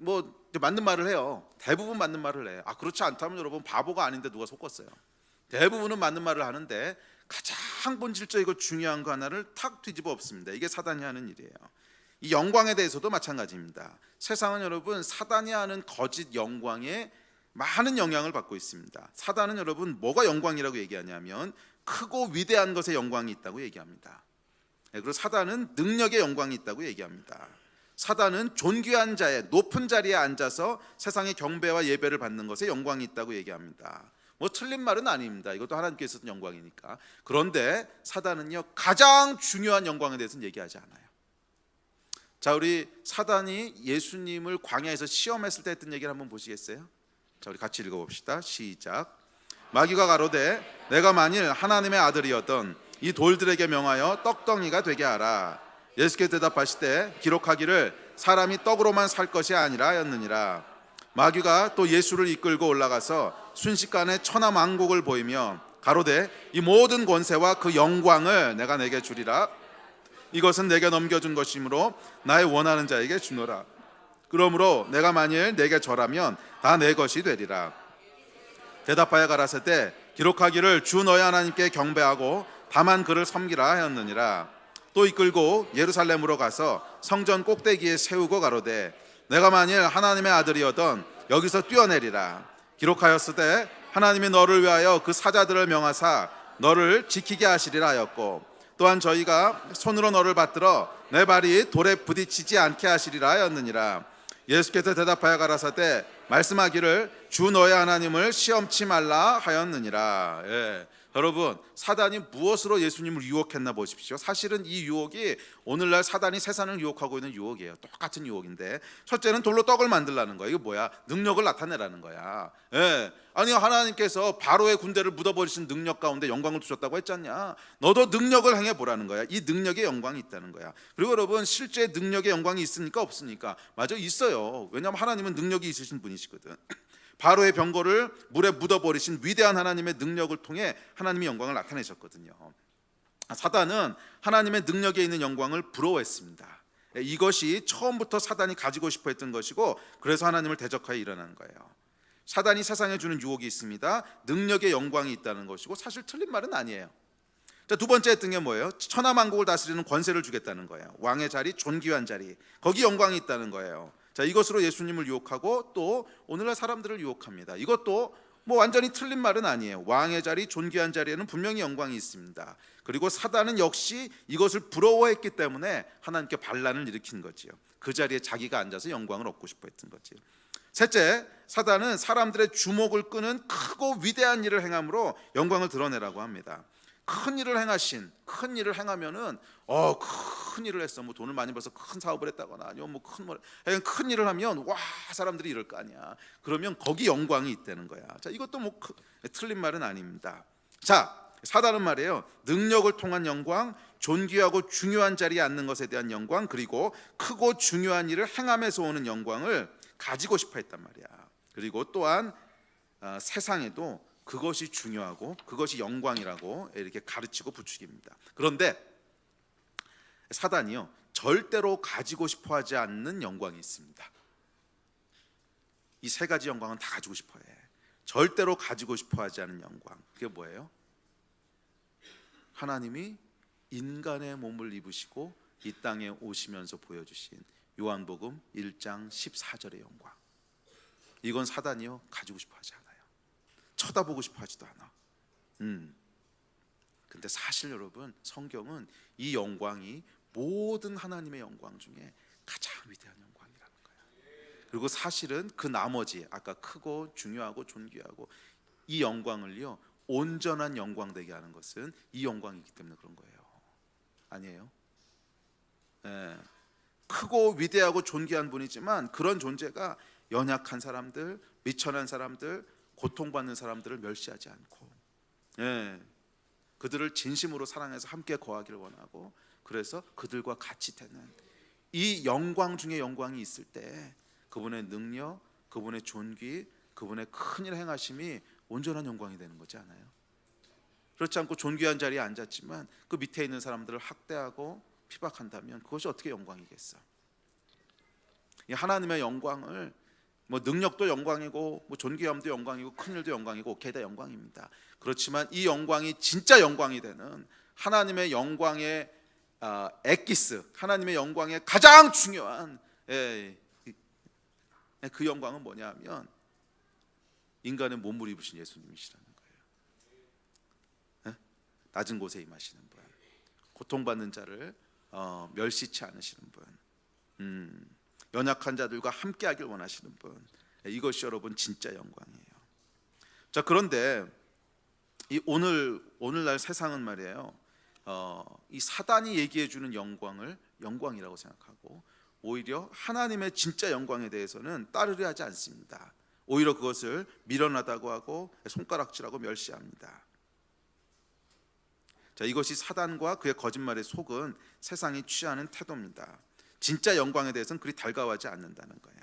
뭐 맞는 말을 해요. 대부분 맞는 말을 해요. 그렇지 않다면 여러분 바보가 아닌데 누가 속았어요. 대부분은 맞는 말을 하는데 가장 본질적이고 중요한 거 하나를 탁 뒤집어 엎습니다. 이게 사단이 하는 일이에요. 이 영광에 대해서도 마찬가지입니다. 세상은 여러분 사단이 하는 거짓 영광에 많은 영향을 받고 있습니다. 사단은 여러분 뭐가 영광이라고 얘기하냐면 크고 위대한 것에 영광이 있다고 얘기합니다. 그리고 사단은 능력의 영광이 있다고 얘기합니다. 사단은 존귀한 자의 높은 자리에 앉아서 세상의 경배와 예배를 받는 것에 영광이 있다고 얘기합니다. 뭐 틀린 말은 아닙니다. 이것도 하나님께서 주신 영광이니까. 그런데 사단은요 가장 중요한 영광에 대해서는 얘기하지 않아요. 자, 우리 사단이 예수님을 광야에서 시험했을 때 했던 얘기를 한번 보시겠어요? 자, 우리 같이 읽어봅시다. 시작. 마귀가 가로되 내가 만일 하나님의 아들이었던 이 돌들에게 명하여 떡덩이가 되게 하라. 예수께 대답하시되 기록하기를 사람이 떡으로만 살 것이 아니라 하였느니라. 마귀가 또 예수를 이끌고 올라가서 순식간에 천하만국을 보이며 가로되 이 모든 권세와 그 영광을 내가 내게 주리라. 이것은 내게 넘겨준 것이므로 나의 원하는 자에게 주노라. 그러므로 내가 만일 내게 절하면 다 내 것이 되리라. 대답하여 가라사대 기록하기를 주 너희 하나님께 경배하고 다만 그를 섬기라 하였느니라. 또 이끌고 예루살렘으로 가서 성전 꼭대기에 세우고 가로되 내가 만일 하나님의 아들이었던 여기서 뛰어내리라. 기록하였으되 하나님이 너를 위하여 그 사자들을 명하사 너를 지키게 하시리라 하였고 또한 저희가 손으로 너를 받들어 내 발이 돌에 부딪히지 않게 하시리라 하였느니라. 예수께서 대답하여 가라사대 말씀하기를 주 너의 하나님을 시험치 말라 하였느니라. 여러분 사단이 무엇으로 예수님을 유혹했나 보십시오. 사실은 이 유혹이 오늘날 사단이 세상을 유혹하고 있는 유혹이에요. 똑같은 유혹인데 첫째는 돌로 떡을 만들라는 거야. 이거 뭐야? 능력을 나타내라는 거야. 아니 하나님께서 바로의 군대를 묻어버리신 능력 가운데 영광을 두셨다고 했잖냐. 너도 능력을 행해보라는 거야. 이 능력에 영광이 있다는 거야. 그리고 여러분 실제 능력에 영광이 있습니까 없습니까? 맞아, 있어요. 왜냐하면 하나님은 능력이 있으신 분이시거든. 바로의 병거를 물에 묻어버리신 위대한 하나님의 능력을 통해 하나님의 영광을 나타내셨거든요. 사단은 하나님의 능력에 있는 영광을 부러워했습니다. 이것이 처음부터 사단이 가지고 싶어 했던 것이고 그래서 하나님을 대적하여 일어난 거예요. 사단이 세상에 주는 유혹이 있습니다. 능력의 영광이 있다는 것이고 사실 틀린 말은 아니에요. 자, 두 번째 했던 게 뭐예요? 천하만국을 다스리는 권세를 주겠다는 거예요. 왕의 자리, 존귀한 자리, 거기 영광이 있다는 거예요. 자, 이것으로 예수님을 유혹하고 또 오늘날 사람들을 유혹합니다. 이것도 뭐 완전히 틀린 말은 아니에요. 왕의 자리, 존귀한 자리에는 분명히 영광이 있습니다. 그리고 사단은 역시 이것을 부러워했기 때문에 하나님께 반란을 일으킨 거지요. 그 자리에 자기가 앉아서 영광을 얻고 싶어 했던 거지요. 셋째, 사단은 사람들의 주목을 끄는 크고 위대한 일을 행함으로 영광을 드러내라고 합니다. 큰 일을 행하신, 큰 일을 행하면은 큰 일을 했어. 뭐 돈을 많이 벌어서 큰 사업을 했다거나 아니면 뭐 큰 일을 하면 와 사람들이 이럴 거 아니야. 그러면 거기 영광이 있다는 거야. 자, 이것도 뭐 틀린 말은 아닙니다. 자, 사단은 말이에요. 능력을 통한 영광, 존귀하고 중요한 자리에 앉는 것에 대한 영광, 그리고 크고 중요한 일을 행함에서 오는 영광을 가지고 싶어 했단 말이야. 그리고 또한 세상에도 그것이 중요하고 그것이 영광이라고 이렇게 가르치고 부추깁니다. 그런데 사단이요 절대로 가지고 싶어 하지 않는 영광이 있습니다. 이 세 가지 영광은 다 가지고 싶어 해. 절대로 가지고 싶어 하지 않는 영광. 그게 뭐예요? 하나님이 인간의 몸을 입으시고 이 땅에 오시면서 보여주신 요한복음 1장 14절의 영광. 이건 사단이요 가지고 싶어 하지 않아요. 쳐다보고 싶어 하지도 않아. 근데 사실 여러분 성경은 이 영광이 모든 하나님의 영광 중에 가장 위대한 영광이라는 거예요. 그리고 사실은 그 나머지 아까 크고 중요하고 존귀하고 이 영광을요 온전한 영광 되게 하는 것은 이 영광이기 때문에 그런 거예요. 아니에요? 크고 위대하고 존귀한 분이지만 그런 존재가 연약한 사람들, 미천한 사람들, 고통받는 사람들을 멸시하지 않고 그들을 진심으로 사랑해서 함께 거하기를 원하고 그래서 그들과 같이 되는 이 영광 중에 영광이 있을 때 그분의 능력, 그분의 존귀, 그분의 큰일 행하심이 온전한 영광이 되는 거지 않아요? 그렇지 않고 존귀한 자리에 앉았지만 그 밑에 있는 사람들을 학대하고 피박한다면 그것이 어떻게 영광이겠어? 이 하나님의 영광을 뭐 능력도 영광이고 뭐 존귀함도 영광이고 큰일도 영광이고 오케이 다 영광입니다. 그렇지만 이 영광이 진짜 영광이 되는 하나님의 영광의 엑기스, 하나님의 영광의 가장 중요한 그 영광은 뭐냐면 인간의 몸을 입으신 예수님이시라는 거예요. 낮은 곳에 임하시는 분, 고통받는 자를 멸시치 않으시는 분, 연약한 자들과 함께하길 원하시는 분, 이것이 여러분 진짜 영광이에요. 자, 그런데 이 오늘날 세상은 말이에요, 이 사단이 얘기해 주는 영광을 영광이라고 생각하고 오히려 하나님의 진짜 영광에 대해서는 따르려 하지 않습니다. 오히려 그것을 미련하다고 하고 손가락질하고 멸시합니다. 자, 이것이 사단과 그의 거짓말에 속은 세상이 취하는 태도입니다. 진짜 영광에 대해서는 그리 달가워하지 않는다는 거예요.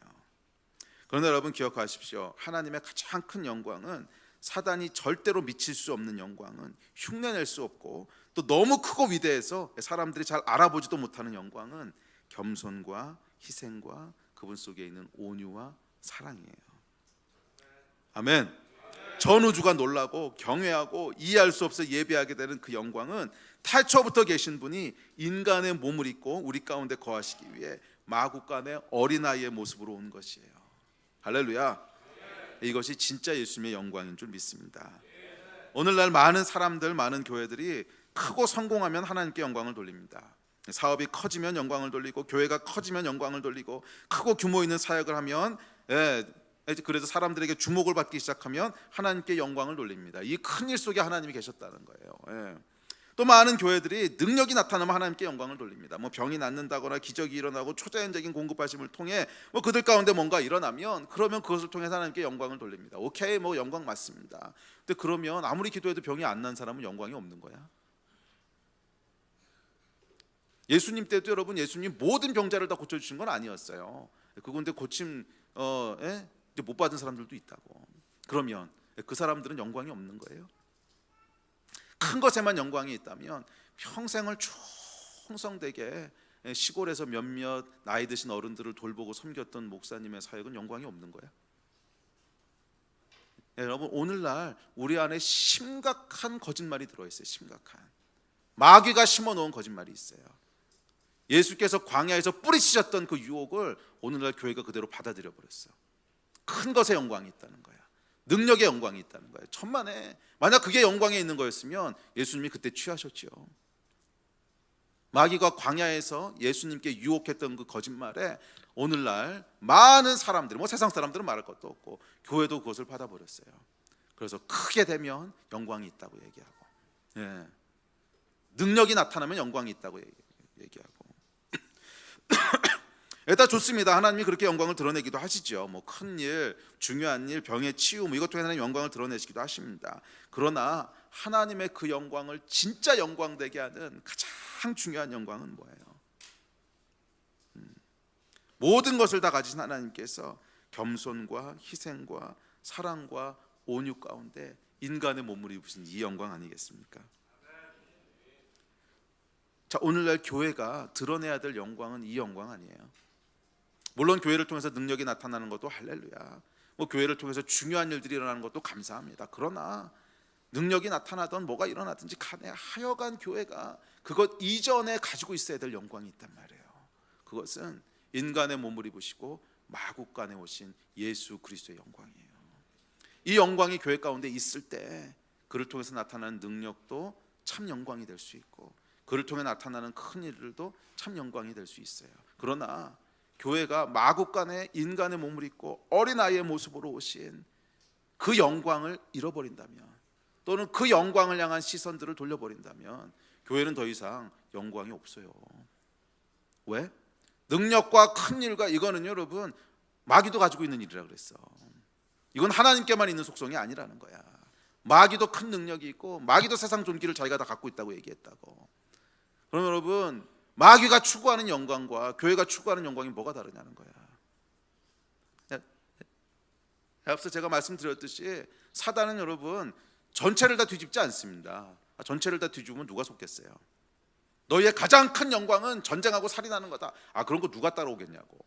그러나 여러분 기억하십시오. 하나님의 가장 큰 영광은 사단이 절대로 미칠 수 없는 영광은 흉내낼 수 없고 또 너무 크고 위대해서 사람들이 잘 알아보지도 못하는 영광은 겸손과 희생과 그분 속에 있는 온유와 사랑이에요. 아멘. 전 우주가 놀라고 경외하고 이해할 수 없어 예배하게 되는 그 영광은 태초부터 계신 분이 인간의 몸을 입고 우리 가운데 거하시기 위해 마구간의 어린아이의 모습으로 온 것이에요. 할렐루야. 이것이 진짜 예수님의 영광인 줄 믿습니다. 오늘날 많은 사람들, 많은 교회들이 크고 성공하면 하나님께 영광을 돌립니다. 사업이 커지면 영광을 돌리고 교회가 커지면 영광을 돌리고 크고 규모 있는 사역을 하면 그래서 사람들에게 주목을 받기 시작하면 하나님께 영광을 돌립니다. 이 큰 일 속에 하나님이 계셨다는 거예요. 또 많은 교회들이 능력이 나타나면 하나님께 영광을 돌립니다. 뭐 병이 낫는다거나 기적이 일어나고 초자연적인 공급하심을 통해 뭐 그들 가운데 뭔가 일어나면 그러면 그것을 통해 하나님께 영광을 돌립니다. 오케이, 뭐 영광 맞습니다. 근데 그러면 아무리 기도해도 병이 안 난 사람은 영광이 없는 거야. 예수님 때도 여러분 예수님 모든 병자를 다 고쳐주신 건 아니었어요. 그건데 고침 못 받은 사람들도 있다고. 그러면 그 사람들은 영광이 없는 거예요. 큰 것에만 영광이 있다면 평생을 충성되게 시골에서 몇몇 나이 드신 어른들을 돌보고 섬겼던 목사님의 사역은 영광이 없는 거예요. 여러분 오늘날 우리 안에 심각한 거짓말이 들어있어요. 심각한 마귀가 심어놓은 거짓말이 있어요. 예수께서 광야에서 뿌리치셨던 그 유혹을 오늘날 교회가 그대로 받아들여 버렸어요. 큰 것에 영광이 있다는 거야. 능력에 영광이 있다는 거예요. 천만에 만약 그게 영광에 있는 거였으면 예수님이 그때 취하셨죠. 마귀가 광야에서 예수님께 유혹했던 그 거짓말에 오늘날 많은 사람들, 뭐 세상 사람들은 말할 것도 없고 교회도 그것을 받아버렸어요. 그래서 크게 되면 영광이 있다고 얘기하고, 능력이 나타나면 영광이 있다고 얘기하고. 일단 좋습니다. 하나님이 그렇게 영광을 드러내기도 하시죠. 뭐 큰 일, 중요한 일, 병의 치유, 이것 통해 하나님 영광을 드러내시기도 하십니다. 그러나 하나님의 그 영광을 진짜 영광되게 하는 가장 중요한 영광은 뭐예요? 모든 것을 다 가지신 하나님께서 겸손과 희생과 사랑과 온유 가운데 인간의 몸을 입으신 이 영광 아니겠습니까? 자, 오늘날 교회가 드러내야 될 영광은 이 영광 아니에요. 물론 교회를 통해서 능력이 나타나는 것도 할렐루야. 뭐 교회를 통해서 중요한 일들이 일어나는 것도 감사합니다. 그러나 능력이 나타나든 뭐가 일어나든지 간에 하여간 교회가 그것 이전에 가지고 있어야 될 영광이 있단 말이에요. 그것은 인간의 몸을 입으시고 마국간에 오신 예수 그리스도의 영광이에요. 이 영광이 교회 가운데 있을 때 그를 통해서 나타나는 능력도 참 영광이 될 수 있고 그를 통해 나타나는 큰 일들도 참 영광이 될 수 있어요. 그러나 교회가 마국간에 인간의 몸을 입고 어린아이의 모습으로 오신 그 영광을 잃어버린다면 또는 그 영광을 향한 시선들을 돌려버린다면 교회는 더 이상 영광이 없어요. 왜? 능력과 큰 일과 이거는 여러분 마귀도 가지고 있는 일이라 그랬어. 이건 하나님께만 있는 속성이 아니라는 거야. 마귀도 큰 능력이 있고 마귀도 세상 존귀를 자기가 다 갖고 있다고 얘기했다고. 그럼 여러분 마귀가 추구하는 영광과 교회가 추구하는 영광이 뭐가 다르냐는 거야. 앞서 제가 말씀드렸듯이 사단은 여러분 전체를 다 뒤집지 않습니다. 전체를 다 뒤집으면 누가 속겠어요? 너희의 가장 큰 영광은 전쟁하고 살인하는 거다. 그런 거 누가 따라오겠냐고.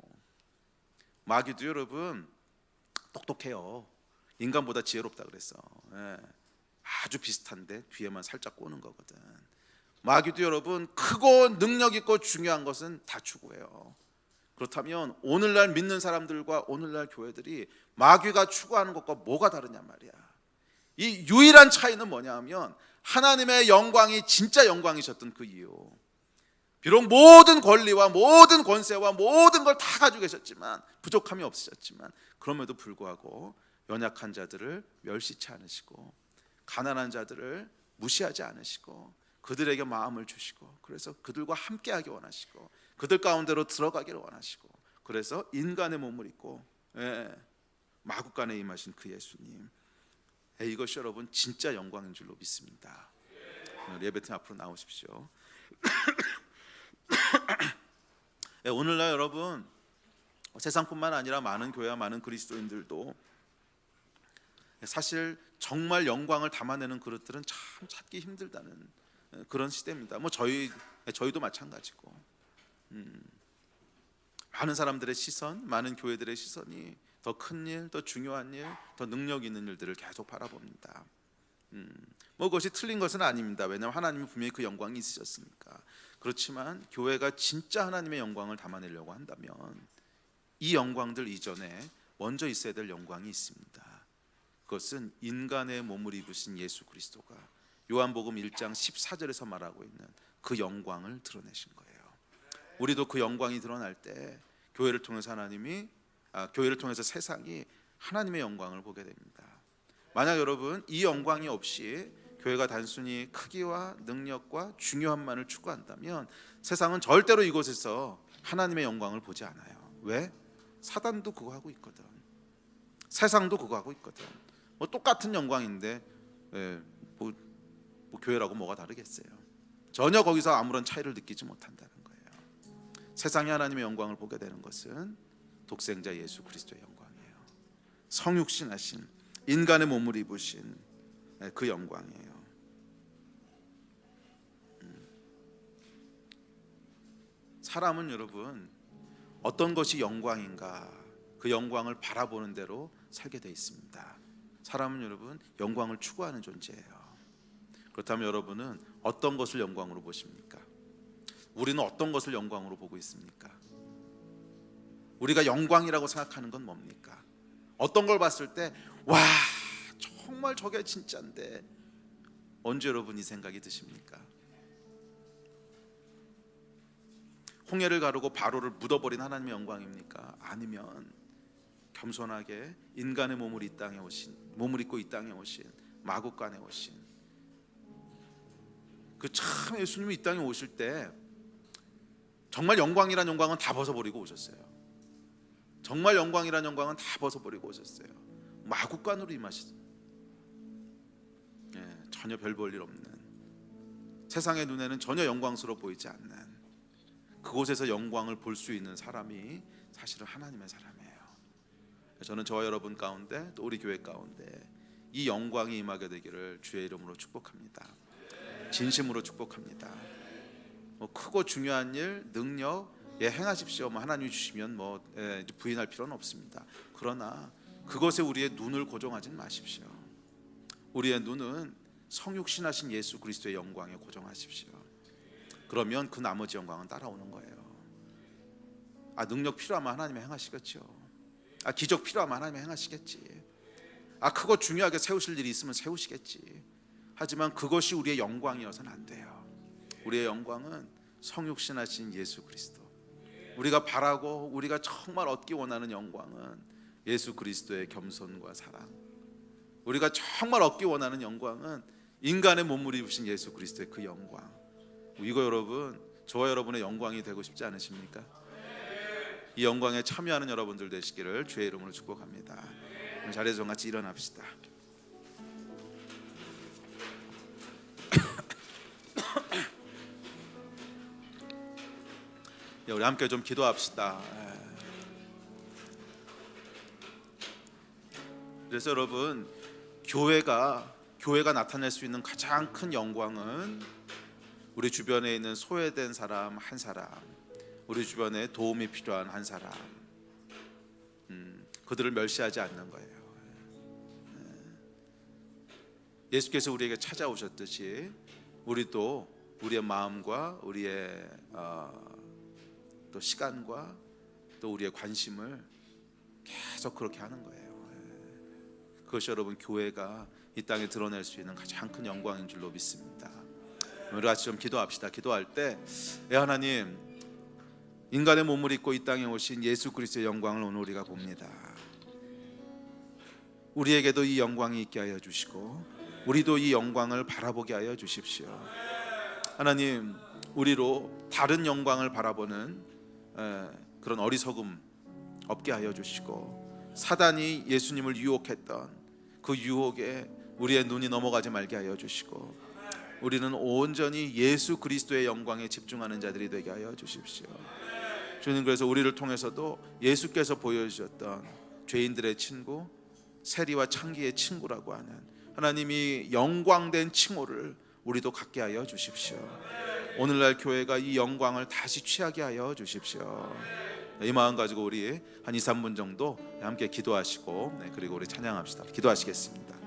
마귀도 여러분 똑똑해요. 인간보다 지혜롭다 그랬어. 아주 비슷한데 뒤에만 살짝 꼬는 거거든. 마귀도 여러분 크고 능력 있고 중요한 것은 다 추구해요. 그렇다면 오늘날 믿는 사람들과 오늘날 교회들이 마귀가 추구하는 것과 뭐가 다르냐 말이야. 이 유일한 차이는 뭐냐 하면 하나님의 영광이 진짜 영광이셨던 그 이유. 비록 모든 권리와 모든 권세와 모든 걸 다 가지고 계셨지만, 부족함이 없으셨지만, 그럼에도 불구하고 연약한 자들을 멸시치 않으시고 가난한 자들을 무시하지 않으시고 그들에게 마음을 주시고, 그래서 그들과 함께하기 원하시고 그들 가운데로 들어가기를 원하시고, 그래서 인간의 몸을 입고 마구간에 임하신 그 예수님, 이것이 여러분 진짜 영광인 줄로 믿습니다. 예배팀 앞으로 나오십시오. 오늘날 여러분 세상뿐만 아니라 많은 교회와 많은 그리스도인들도 사실 정말 영광을 담아내는 그릇들은 참 찾기 힘들다는 그런 시대입니다. 저희도 마찬가지고, 많은 사람들의 시선, 많은 교회들의 시선이 더 큰 일, 더 중요한 일, 더 능력 있는 일들을 계속 바라봅니다. 그것이 틀린 것은 아닙니다. 왜냐하면 하나님은 분명히 그 영광이 있으셨으니까. 그렇지만 교회가 진짜 하나님의 영광을 담아내려고 한다면 이 영광들 이전에 먼저 있어야 될 영광이 있습니다. 그것은 인간의 몸을 입으신 예수 그리스도가 요한복음 1장 14절에서 말하고 있는 그 영광을 드러내신 거예요. 우리도 그 영광이 드러날 때 교회를 통해서 세상이 하나님의 영광을 보게 됩니다. 만약 여러분 이 영광이 없이 교회가 단순히 크기와 능력과 중요함만을 추구한다면 세상은 절대로 이곳에서 하나님의 영광을 보지 않아요. 왜? 사단도 그거 하고 있거든. 세상도 그거 하고 있거든. 똑같은 영광인데 교회라고 뭐가 다르겠어요? 전혀 거기서 아무런 차이를 느끼지 못한다는 거예요. 세상이 하나님의 영광을 보게 되는 것은 독생자 예수 그리스도의 영광이에요. 성육신하신 인간의 몸을 입으신 그 영광이에요. 사람은 여러분 어떤 것이 영광인가, 그 영광을 바라보는 대로 살게 돼 있습니다. 사람은 여러분 영광을 추구하는 존재예요. 그렇다면 여러분은 어떤 것을 영광으로 보십니까? 우리는 어떤 것을 영광으로 보고 있습니까? 우리가 영광이라고 생각하는 건 뭡니까? 어떤 걸 봤을 때 와, 정말 저게 진짜인데, 언제 여러분 이 생각이 드십니까? 홍해를 가르고 바로를 묻어버린 하나님의 영광입니까? 아니면 겸손하게 인간의 몸을 입고 이 땅에 오신 마구간에 오신 그 참 예수님이 이 땅에 오실 때 정말 영광이란 영광은 다 벗어버리고 오셨어요. 정말 영광이란 영광은 다 벗어버리고 오셨어요. 마구간으로 임하시죠. 전혀 별 볼 일 없는, 세상의 눈에는 전혀 영광스러워 보이지 않는 그곳에서 영광을 볼 수 있는 사람이 사실은 하나님의 사람이에요. 저는 저와 여러분 가운데 또 우리 교회 가운데 이 영광이 임하게 되기를 주의 이름으로 축복합니다. 진심으로 축복합니다. 크고 중요한 일, 능력 행하십시오. 하나님이 주시면 부인할 필요는 없습니다. 그러나 그것에 우리의 눈을 고정하지 마십시오. 우리의 눈은 성육신하신 예수 그리스도의 영광에 고정하십시오. 그러면 그 나머지 영광은 따라오는 거예요. 능력 필요하면 하나님이 행하시겠죠. 기적 필요하면 하나님이 행하시겠지. 크고 중요하게 세우실 일이 있으면 세우시겠지. 하지만 그것이 우리의 영광이어서는 안 돼요. 우리의 영광은 성육신하신 예수 그리스도, 우리가 바라고 우리가 정말 얻기 원하는 영광은 예수 그리스도의 겸손과 사랑, 우리가 정말 얻기 원하는 영광은 인간의 몸을 입으신 예수 그리스도의 그 영광. 이거 여러분, 저와 여러분의 영광이 되고 싶지 않으십니까? 이 영광에 참여하는 여러분들 되시기를 주의 이름으로 축복합니다. 자리에서 같이 일어납시다. 우리 함께 좀 기도합시다. 그래서 여러분, 교회가 나타낼 수 있는 가장 큰 영광은 우리 주변에 있는 소외된 사람 한 사람, 우리 주변에 도움이 필요한 한 사람, 그들을 멸시하지 않는 거예요. 예수께서 우리에게 찾아오셨듯이 우리도 우리의 마음과 우리의 또 시간과 또 우리의 관심을 계속 그렇게 하는 거예요. 그것이 여러분, 교회가 이 땅에 드러낼 수 있는 가장 큰 영광인 줄로 믿습니다. 우리 같이 좀 기도합시다. 기도할 때, 하나님, 인간의 몸을 입고 이 땅에 오신 예수 그리스도의 영광을 오늘 우리가 봅니다. 우리에게도 이 영광이 있게 하여 주시고 우리도 이 영광을 바라보게 하여 주십시오. 하나님, 우리로 다른 영광을 바라보는 그런 어리석음 없게 하여 주시고, 사단이 예수님을 유혹했던 그 유혹에 우리의 눈이 넘어가지 말게 하여 주시고, 우리는 온전히 예수 그리스도의 영광에 집중하는 자들이 되게 하여 주십시오. 주님, 그래서 우리를 통해서도 예수께서 보여주셨던 죄인들의 친구, 세리와 창기의 친구라고 하는 하나님이 영광된 칭호를 우리도 갖게 하여 주십시오. 오늘날 교회가 이 영광을 다시 취하게 하여 주십시오. 이 마음 가지고 우리 한 2, 3분 정도 함께 기도하시고, 그리고 우리 찬양합시다. 기도하시겠습니다.